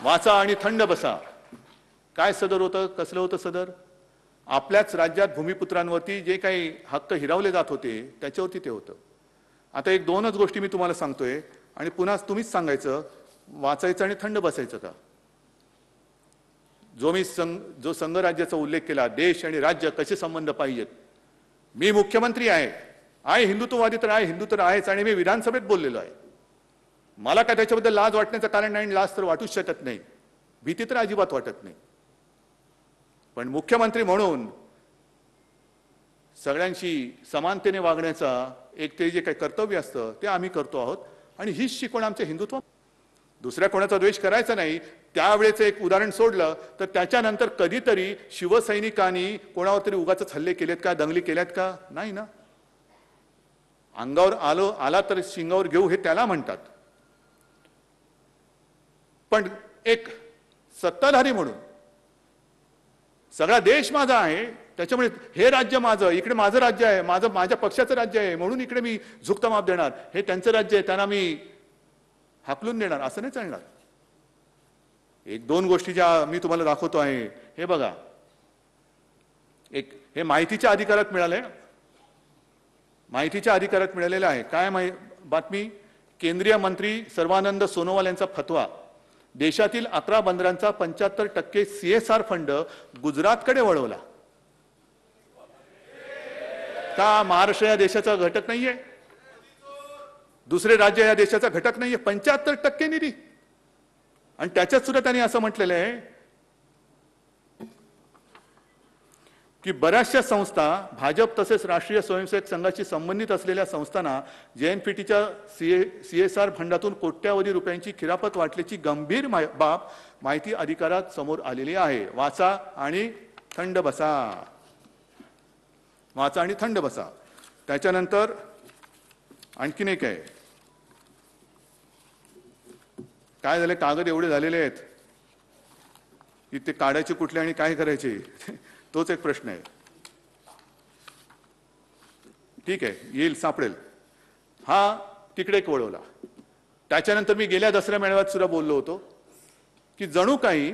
वाचा आणि थंड बसा. काय सदर होतं, कसलं होतं सदर? आपल्याच राज्यात भूमिपुत्रांवरती जे काही हक्क हिरावले जात होते त्याच्यावरती ते होतं. आता 1-2च गोष्टी मी तुम्हाला सांगतोय आणि पुन्हा तुम्हीच सांगायचं वाचायचं आणि थंड बसायचं का. जो संघ राज्याचा उल्लेख केला, देश आणि राज्य कसे संबंध पाहिजेत. मी मुख्यमंत्री आहे, हिंदुत्ववादी तर आहे, हिंदू तर आहेच. आणि मी विधानसभेत बोललेलो आहे. मला काय त्याच्याबद्दल लाज वाटण्याचं कारण नाही, लाज तर वाटूच शकत नाही, भीती तर अजिबात वाटत नाही. पण मुख्यमंत्री म्हणून सगळ्यांशी समानतेने वागण्याचा एक ते जे काही कर्तव्य असतं ते आम्ही करतो आहोत. आणि हीच शिकवण आमच्या हिंदुत्व. दुसऱ्या कोणाचा द्वेष करायचा नाही. त्यावेळेचं एक उदाहरण सोडलं तर त्याच्यानंतर कधीतरी शिवसैनिकांनी कोणावर तरी उगाच हल्ले केलेत का, दंगली केल्यात का? नाही ना. अंगावर आला तर शिंगावर घेऊ हे त्याला म्हणतात. पण एक सत्ताधारी म्हणून सगळा देश माझा आहे त्याच्यामुळे हे राज्य माझं, इकडे माझं राज्य आहे, माझ्या पक्षाचं राज्य आहे म्हणून इकडे मी झुकता माप देणार, हे त्यांचं राज्य आहे त्यांना मी हाकलून देणार, असं नाही चालणार. एक दोन गोष्टी ज्या मी तुम्हाला दाखवतो आहे, हे बघा. एक हे माहितीच्या अधिकारात मिळालंय ना, माहितीच्या अधिकारात मिळालेलं आहे. काय बातमी? केंद्रीय मंत्री सर्वानंद सोनोवाल यांचा फतवा, देशातील 11 बंदरांचा 75% CSR फंड गुजरातकडे वळवला. का महाराष्ट्र या देशाचा घटक नाहीये? दुसरे राज्य या देशाचा घटक नाहीये? 75% निधी. आणि त्याच्यात सुद्धा त्यांनी असं म्हटलेलं आहे की बऱ्याचशा संस्था, भाजप तसेच राष्ट्रीय स्वयंसेवक संघाशी संबंधित असलेल्या संस्थांना JNPTच्या CSR फंडातून कोट्यावधी रुपयांची खिरापत वाटल्याची गंभीर बाब माहिती अधिकारात समोर आलेली आहे. वाचा आणि थंड बसा. वाचा आणि थंड बसा. त्याच्यानंतर आणखीन एक आहे. काय झाले? कागद एवढे झालेले आहेत की ते काढायचे कुठले आणि काय करायचे तोच एक प्रश्न आहे. ठीक आहे, येईल, सापडेल. हा तिकडे एक वळवला. त्याच्यानंतर मी गेल्या दसऱ्या मेळाव्यात सुद्धा बोललो होतो की जणू काही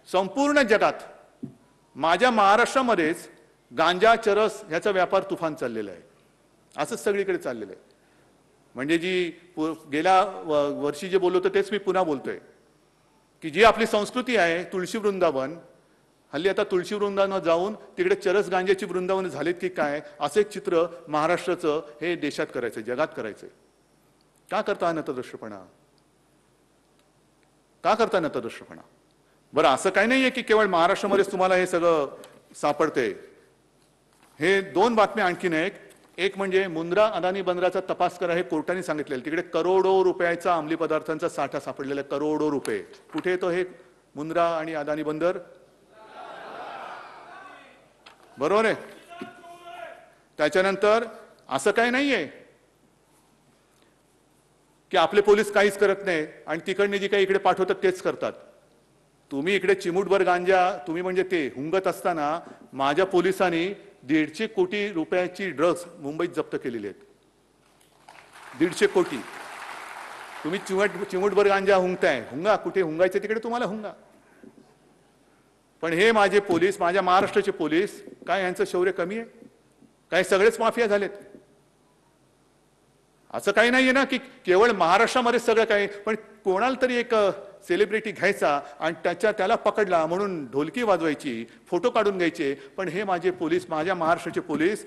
संपूर्ण जगात माझ्या महाराष्ट्रामध्येच गांजा, चरस ह्याचा व्यापार तुफान चाललेला आहे. असंच सगळीकडे चाललेलं आहे. म्हणजे जी गेल्या वर्षी जे बोललो होतो तेच मी पुन्हा बोलतोय की जी आपली संस्कृती आहे, तुळशी वृंदावन, हल्ली आता तुळशी वृंदावन जाऊन तिकडे चरस गांजाची वृंदावन झालीत की काय, असं एक चित्र महाराष्ट्राचं हे देशात करायचं, जगात करायचंय. का करता नतदृष्टपणा? का करता नतदृष्टपणा? बरं, असं काही नाहीये की केवळ महाराष्ट्रामध्येच तुम्हाला हे सगळं सापडते. हे दोन बातम्या आणखीन एक म्हणजे मुंद्रा अदानी बंदराचा तपास करा, हे कोर्टाने सांगितलेलं. तिकडे करोडो रुपयाचा अंमली पदार्थांचा साठा सापडलेला, करोडो रुपये. कुठे येतो हे मुंद्रा आणि अदानी बंदर? बरोबर आहे. त्याच्यानंतर असं काही नाहीये की आपले पोलीस काहीच करत नाही आणि तिकडने जी काही इकडे पाठवतात तेच करतात. तुम्ही इकडे चिमूटभर गांजा तुम्ही म्हणजे ते हुंगत असताना माझ्या पोलिसांनी 150 कोटी रुपयाची ड्रग्ज मुंबईत जप्त केलेली आहेत. 150 कोटी. तुम्ही चिमूटभर गांजा हुंगताय, हुंगा. कुठे हुंगायचे तिकडे तुम्हाला हुंगा. पण हे माझे पोलीस, माझ्या महाराष्ट्राचे पोलीस, काय यांचं शौर्य कमी आहे? काय सगळेच माफिया झालेत? असं काही नाहीये ना की केवळ महाराष्ट्रामध्ये सगळं काही, पण कोणाला तरी एक सेलिब्रिटी घ्यायचा आणि त्याला पकडला म्हणून ढोलकी वाजवायची, फोटो काढून घ्यायचे. पण हे माझे पोलीस, माझ्या महाराष्ट्राचे पोलीस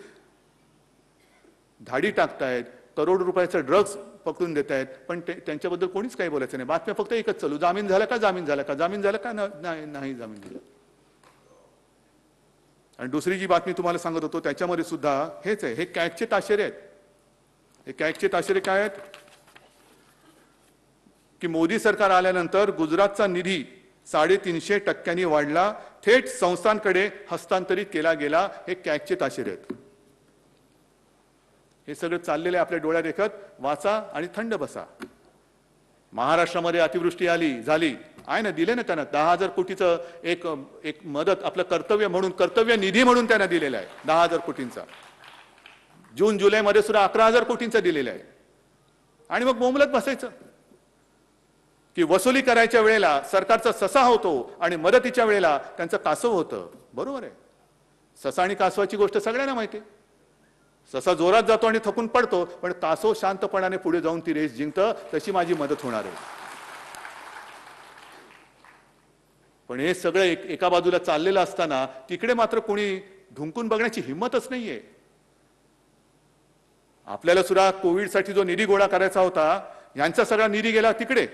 धाडी टाकतायत, करोड रुपयाचा ड्रग्ज पकडून देत आहेत, पण त्यांच्याबद्दल कोणीच काही बोलायचं नाही. बातम्या फक्त एकच चालू, जामीन झाला का, जामीन झाला का, जामीन झाला का, नाही जामीन दिला. आणि दुसरी जी बातमी तुम्हाला सांगत होतो त्याच्यामध्ये सुद्धा हेच आहे. हे कॅगचे ताशेरे आहेत. हे कॅगचे ताशेरे काय आहेत की मोदी सरकार आल्यानंतर गुजरातचा निधी 350% वाढला, थेट संस्थांकडे हस्तांतरित केला गेला. हे कॅगचे ताशेरे आहेत. हे सगळं चाललेलं आहे आपल्या डोळ्यात देखत. वाचा आणि थंड बसा. महाराष्ट्रामध्ये अतिवृष्टी झाली आहे ना, दिले ना त्यांना 10,000 कोटीचं एक मदत, आपलं कर्तव्य म्हणून, कर्तव्य निधी म्हणून त्यांना दिलेला आहे 10,000 कोटींचा. जून जुलैमध्ये सुद्धा 11,000 कोटींचा दिलेला आहे. आणि मग बोंबलत बसायचं की वसुली करायच्या वेळेला सरकारचा ससा होतो आणि मदतीच्या वेळेला त्यांचं कासव होतं. बरोबर आहे. ससा आणि कासवाची गोष्ट सगळ्यांना माहिती आहे. ससा जोरात जातो आणि थकून पडतो, पण कासव शांतपणाने पुढे जाऊन ती रेस जिंकतं. तशी माझी मदत होणार आहे. पण हे सगळं एका बाजूला चाललेलं असताना तिकडे मात्र कोणी ढुंकून बघण्याची हिंमतच नाहीये. आपल्याला सुद्धा कोविडसाठी जो निधी गोळा करायचा होता, यांचा सगळा निधी गेला तिकडे.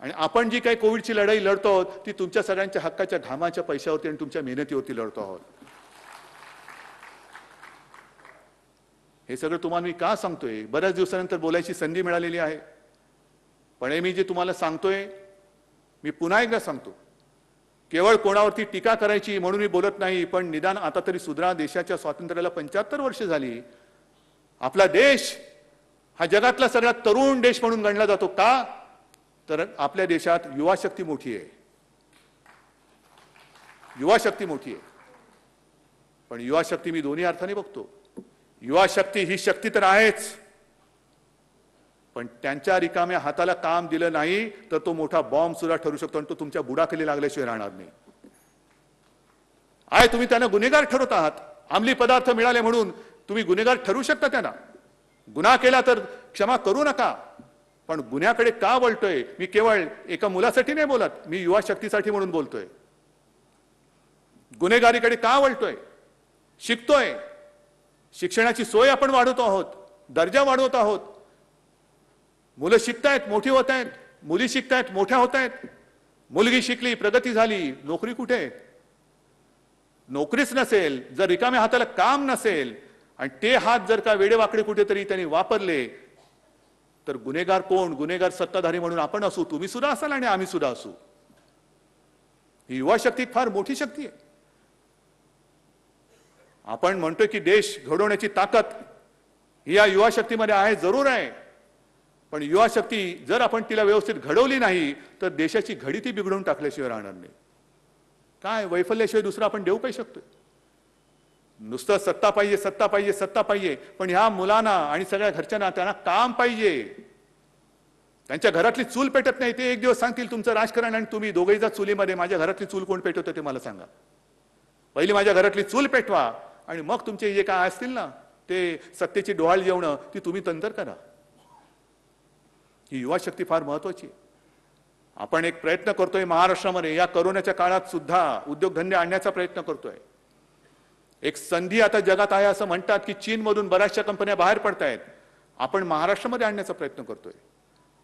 आणि आपण जी काही कोविडची लढाई लढतो आहोत ती तुमच्या सगळ्यांच्या हक्काच्या घामाच्या पैशावरती आणि तुमच्या मेहनतीवरती लढतो आहोत. हे सगळं तुम्हाला मी का सांगतोय? बऱ्याच दिवसानंतर बोलायची संधी मिळालेली आहे. पण हे मी जे तुम्हाला सांगतोय, मी पुन्हा एकदा सांगतो, केवळ कोणावरती टीका करायची म्हणून मी बोलत नाही, पण निदान आता तरी सुधरा. देशाच्या स्वातंत्र्याला 75 वर्ष झाली. आपला देश हा जगातला सगळ्यात तरुण देश म्हणून गणला जातो. का? तर आपल्या देशात युवा शक्ती मोठी आहे. युवा शक्ती मोठी आहे. पण युवा शक्ती मी दोन्ही अर्थाने बघतो. युवा शक्ती ही शक्ती तर आहेच, पण त्यांच्या रिकाम्या हाताला काम दिलं नाही तर तो मोठा बॉम्ब सुद्धा ठरू शकतो आणि तो तुमच्या बुडाखाली लागल्याशिवाय राहणार नाही. तुम्ही त्यांना गुन्हेगार ठरवत आहात. अंमली पदार्थ मिळाले म्हणून तुम्ही गुन्हेगार ठरू शकता. त्यांना गुन्हा केला तर क्षमा करू नका, पण गुन्ह्याकडे का वळतोय? मी केवळ एका मुलासाठी नाही बोलत, मी युवा शक्तीसाठी म्हणून बोलतोय. गुन्हेगारीकडे का वळतोय? शिकतोय, शिक्षणाची सोय आपण वाढवतो आहोत, दर्जा वाढवत आहोत. मुलं शिकतायत, मोठी होत आहेत, मुली शिकतायत, मोठ्या होत आहेत. मुलगी शिकली, प्रगती झाली, नोकरी कुठे? नोकरीच नसेल, जर रिकाम्या हाताला काम नसेल आणि ते हात जर का वेडेवाकडे कुठेतरी त्यांनी वापरले तर गुन्हेगार कोण? गुन्हेगार सत्ताधारी म्हणून आपण असू, तुम्ही सुद्धा असाल आणि आम्ही सुद्धा असू. ही युवा शक्ती फार मोठी शक्ती आहे. आपण म्हणतोय की देश घडवण्याची ताकद ही या युवा शक्तीमध्ये आहे, जरूर आहे. पण युवा शक्ती जर आपण तिला व्यवस्थित घडवली नाही तर देशाची घडी ती बिघडवून टाकल्याशिवाय राहणार नाही. काय वैफल्याशिवाय दुसरं आपण देऊ काय शकतो? नुसतं सत्ता पाहिजे, सत्ता पाहिजे, सत्ता पाहिजे, पण ह्या मुलांना आणि सगळ्या घरच्यांना त्यांना काम पाहिजे. त्यांच्या घरातली चूल पेटत नाही. ते एक दिवस सांगतील तुमचं राजकारण आणि तुम्ही दोघेही जा चुलीमध्ये. माझ्या घरातली चूल कोण पेटवतं ते मला सांगा. पहिली माझ्या घरातली चूल पेटवा आणि मग तुमचे जे काय असतील ना ते सत्तेची डोहाळ जेवणं ती तुम्ही तंतर करा. ही युवा शक्ती फार महत्वाची. आपण एक प्रयत्न करतोय महाराष्ट्रामध्ये या कोरोनाच्या काळात सुद्धा उद्योगधंदे आणण्याचा प्रयत्न करतोय. एक संधी आता जगात आहे असं म्हणतात की चीनमधून बऱ्याचशा कंपन्या बाहेर पडतायत. आपण महाराष्ट्रामध्ये आणण्याचा प्रयत्न करतोय.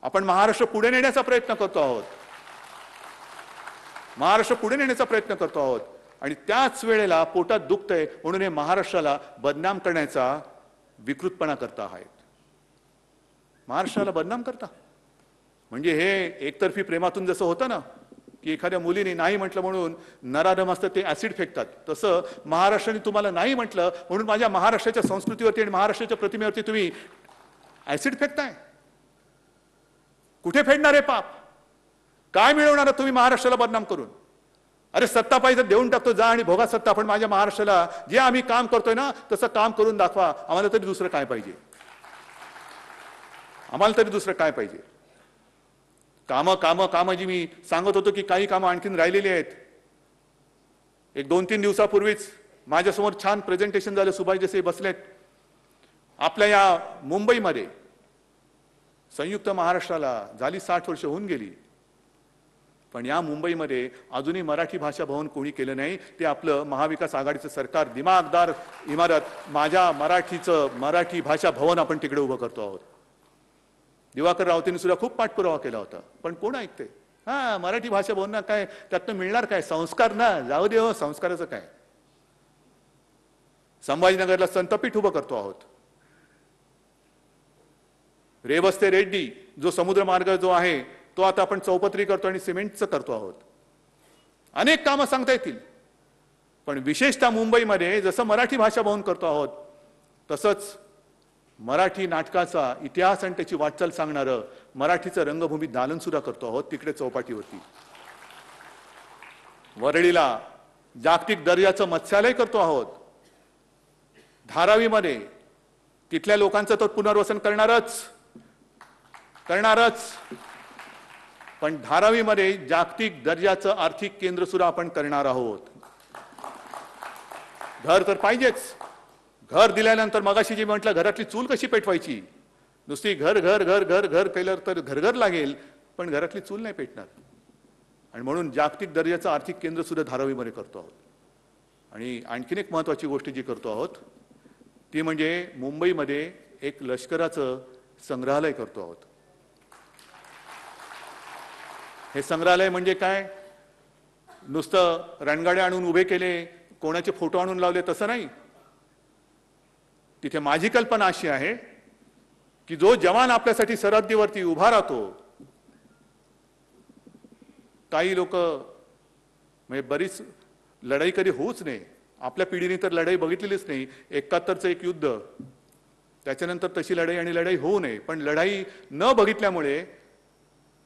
आपण महाराष्ट्र पुढे नेण्याचा प्रयत्न करतो आहोत. महाराष्ट्र पुढे नेण्याचा प्रयत्न करतो आहोत आणि त्याच वेळेला पोटात दुखतंय म्हणून हे महाराष्ट्राला बदनाम करण्याचा विकृतपणा करता आहेत. महाराष्ट्राला बदनाम करता म्हणजे हे एकतर्फी प्रेमातून जसं होतं ना की एखाद्या मुलीने नाही म्हटलं म्हणून नराधम असतं ते ऍसिड फेकतात, तसं महाराष्ट्राने तुम्हाला नाही म्हटलं म्हणून माझ्या महाराष्ट्राच्या संस्कृतीवरती आणि महाराष्ट्राच्या प्रतिमेवरती तुम्ही ऍसिड फेकताय. कुठे फेडणार आहे पाप? काय मिळवणार तुम्ही महाराष्ट्राला बदनाम करून? अरे सत्ता पाहिजे देऊन टाकतो, जा आणि भोगा सत्ता. पण माझ्या महाराष्ट्राला जे आम्ही काम करतोय ना तसं काम करून दाखवा. आम्हाला तरी दुसरं काय पाहिजे? आम्हाला तरी दुसरं काय पाहिजे? कामं कामं कामं जी मी सांगत होतो की काही कामं आणखीन राहिलेली आहेत. एक 2-3 दिवसापूर्वीच माझ्यासमोर छान प्रेझेंटेशन झालं. सुभाष देसाई बसलेत. आपल्या या मुंबईमध्ये संयुक्त महाराष्ट्राला झाली 60 वर्ष होऊन गेली, पण या मुंबईमध्ये अजूनही मराठी भाषा भवन कोणी केलं नाही. ते आपलं महाविकास आघाडीचं सरकार दिमागदार इमारत माझ्या मराठी भाषा भवन आपण तिकडे उभं करतो आहोत. दिवाकर रावतेंनी सुद्धा खूप पाठपुरावा केला होता, पण कोण ऐकते? मराठी भाषा भवन ना काय त्यातनं मिळणार काय? संस्कार ना, जाऊ दे हो, संस्काराचं काय? संभाजीनगरला संतपीठ उभं करतो आहोत. रेवस्ते रेड्डी जो समुद्र मार्ग जो आहे तो आता आपण चौपदरी करतो आणि सिमेंटचं करतो आहोत. अनेक कामं सांगता येतील, पण विशेषतः मुंबईमध्ये जसं मराठी भाषा भवन करतो आहोत तसंच मराठी नाटकाचा इतिहास आणि त्याची वाटचाल सांगणारं मराठीचं रंगभूमी दालन सुद्धा करतो आहोत तिकडे चौपाटीवरती. वरळीला जागतिक दर्जाचं मत्स्यालय करतो आहोत. धारावीमध्ये तिथल्या लोकांचं तो पुनर्वसन करणारच, पण धारावीमध्ये जागतिक दर्जाचं आर्थिक केंद्र सुद्धा आपण करणार आहोत. घर तर पाहिजेच. घर दिल्यानंतर मगाशी जे म्हटलं घरातली चूल कशी पेटवायची? नुसती घर घर घर घर घर केलं तर घरघर लागेल, पण घरातली चूल नाही पेटणार. आणि म्हणून जागतिक दर्जाचं आर्थिक केंद्र सुद्धा धारावीमध्ये करतो आहोत. आणि आणखीन एक महत्वाची गोष्ट जी करतो आहोत ती म्हणजे मुंबईमध्ये एक लष्कराचं संग्रहालय करतो आहोत. हे संग्रहालय म्हणजे काय? नुसतं रणगाड्या आणून उभे केले, कोणाचे फोटो आणून लावले तसं नाही. तिथे माझी कल्पना अशी आहे की जो जवान आपल्यासाठी सरहद्दीवरती उभा राहतो, काही लोक म्हणजे बरीच लढाई कधी होऊच नाही, आपल्या पिढीने तर लढाई बघितलेलीच नाही. 71चं एक युद्ध, त्याच्यानंतर तशी लढाई होऊ नये, पण लढाई न बघितल्यामुळे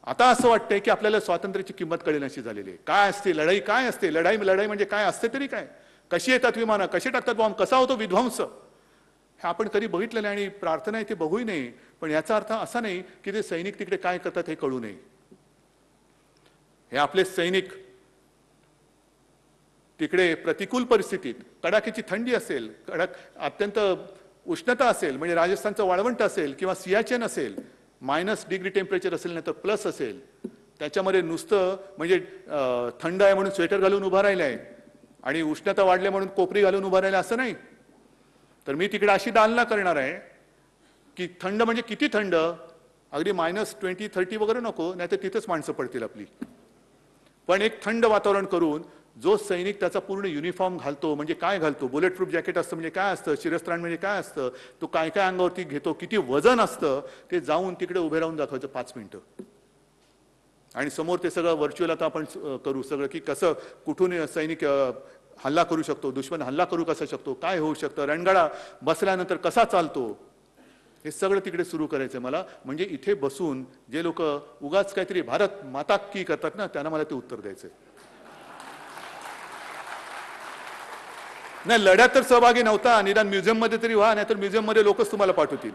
आता असं वाटतंय की आपल्याला स्वातंत्र्याची किंमत कळेल अशी झालेली आहे. काय असते लढाई? काय असते लढाई? लढाई म्हणजे काय असते तरी काय? कशी येतात विमानं, कशी टाकतात बॉम्ब, कसा होतो विध्वंस, हे आपण कधी बघितलेलं आणि प्रार्थना आहे ते बघूही नाही. पण याचा अर्थ असा नाही की ते सैनिक तिकडे काय करतात हे कळू नये. हे आपले सैनिक तिकडे प्रतिकूल परिस्थितीत, कडाक्याची थंडी असेल, अत्यंत उष्णता असेल, म्हणजे राजस्थानचं वाळवंट असेल किंवा सियाचेन असेल, -डिग्री टेम्परेचर असेल नाही तर प्लस असेल, त्याच्यामध्ये नुसतं म्हणजे थंड आहे म्हणून स्वेटर घालून उभा राहिलाय आणि उष्णता वाढले म्हणून कोपरी घालून उभा राहिला असं नाही. तर मी तिकडे अशी दालना करणार आहे की थंड म्हणजे किती थंड, अगदी -20-30 वगैरे नको, नाही तर तिथेच माणसं पडतील आपली. पण एक थंड वातावरण करून जो सैनिक त्याचा पूर्ण युनिफॉर्म घालतो, म्हणजे काय घालतो, बुलेट प्रूफ जॅकेट असतं म्हणजे काय असतं, शिरस्त्राण म्हणजे काय असतं, तो काय काय अंगावरती घेतो, किती वजन असतं, ते जाऊन तिकडे उभे राहून दाखवायचं 5 मिनिटं. आणि समोर ते सगळं व्हर्च्युअल आता आपण करू सगळं, की कसं कुठून सैनिक हल्ला करू शकतो, दुश्मन हल्ला करू कसा शकतो, काय होऊ शकतं, रणगाडा बसल्यानंतर कसा चालतो, हे सगळं तिकडे सुरू करायचं मला. म्हणजे इथे बसून जे लोक उगाच काहीतरी भारत माता की करतात ना, त्यांना मला ते उत्तर द्यायचंय. नाही, लढ्यात तर सहभागी नव्हता, निदान म्युझियम मध्ये तरी व्हा, नाहीतर म्युझियम मध्ये लोकच तुम्हाला पाठवतील.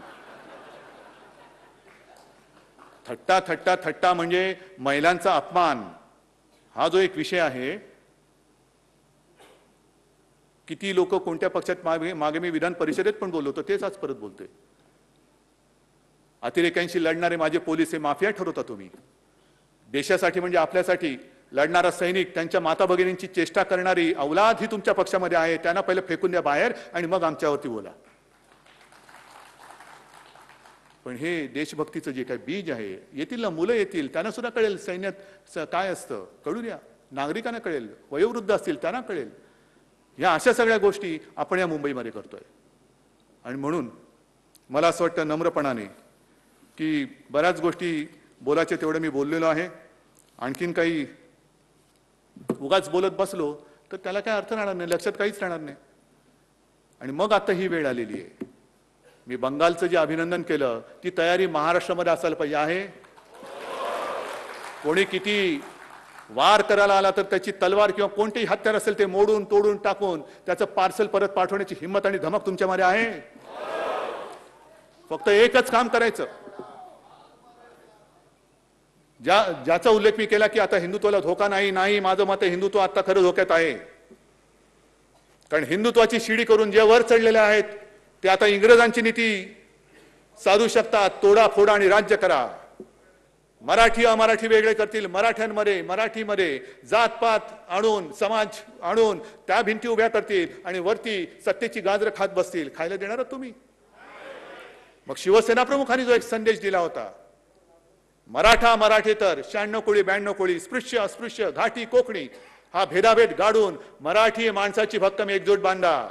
थट्टा थट्टा थट्टा म्हणजे महिलांचा अपमान हा जो एक विषय आहे. किती लोक कोणत्या पक्षात मागे मी विधान परिषदेत पण बोललो होतो, तेच आज परत बोलतोय. अतिरेक्यांशी लढणारे माझे पोलीस हे माफिया ठरवता तुम्ही. देशासाठी म्हणजे आपल्यासाठी लढणारा सैनिक, त्यांच्या माता भगिनींची चेष्टा करणारी औलाद ही तुमच्या पक्षामध्ये आहे, त्यांना पहिले फेकून द्या बाहेर आणि मग आमच्यावरती बोला. पण हे देशभक्तीचं जे काही बीज आहे, येतील ना मुलं, येतील त्यांना सुद्धा कळेल सैन्यात काय असतं, कळू द्या. नागरिकांना कळेल, वयोवृद्ध असतील त्यांना कळेल. या अशा सगळ्या गोष्टी आपण या मुंबईमध्ये करतोय. आणि म्हणून मला असं वाटतं नम्रपणाने की बऱ्याच गोष्टी बोलायचे तेवढे मी बोललेलो आहे. आणखीन काही उगाच बोलत बसलो तर त्याला काय अर्थ राहणार नाही, लक्षात काहीच राहणार नाही. आणि मग आता ही वेळ आलेली आहे. मी बंगालचं जे अभिनंदन केलं, ती तयारी महाराष्ट्रामध्ये असायला पाहिजे आहे. कोणी किती वार करायला आला तर त्याची तलवार किंवा कोणतेही हत्यार असेल ते मोडून तोडून टाकून त्याचं पार्सल परत पाठवण्याची हिंमत आणि धमक तुमच्यामध्ये आहे. फक्त एकच काम करायचं, ज्याचा उल्लेख मी केला की आता हिंदुत्वाला धोका नाही, माझं मत आहे हिंदुत्व आता खरं धोक्यात आहे. कारण हिंदुत्वाची शिडी करून जे वर चढलेले आहेत ते आता इंग्रजांची नीती साधू शकतात, तोडा फोडा आणि राज्य करा. मराठी अमराठी वेगळे करतील, मराठीमध्ये जातपात आणून, समाज आणून त्या भिंती उभ्या करतील आणि वरती सत्तेची गाजरं खात बसतील. खायला देणार तुम्ही? मग शिवसेना प्रमुखांनी जो एक संदेश दिला होता, मराठेतर 96 कोळी 92 कोळी, स्पृश्य अस्पृश्य घाटी कोकणी हा भेदाभेद गाडून मराठी माणसाची भक्कम एकजूट बांधा.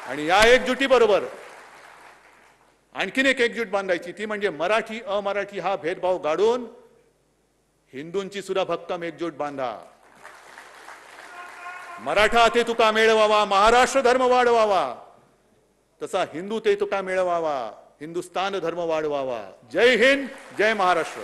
आणि या एकजुटी बरोबर आणखीन एक एकजूट बांधायची, ती म्हणजे मराठी अमराठी हा भेदभाव गाडून हिंदूंची सुद्धा भक्कम एकजूट बांधा. मराठा ते तुका मिळवावा, महाराष्ट्र धर्म वाढवावा, तसा हिंदू ते तुका मिळवावा, हिंदुस्तान धर्म वाढवावा. जय हिंद, जय महाराष्ट्र.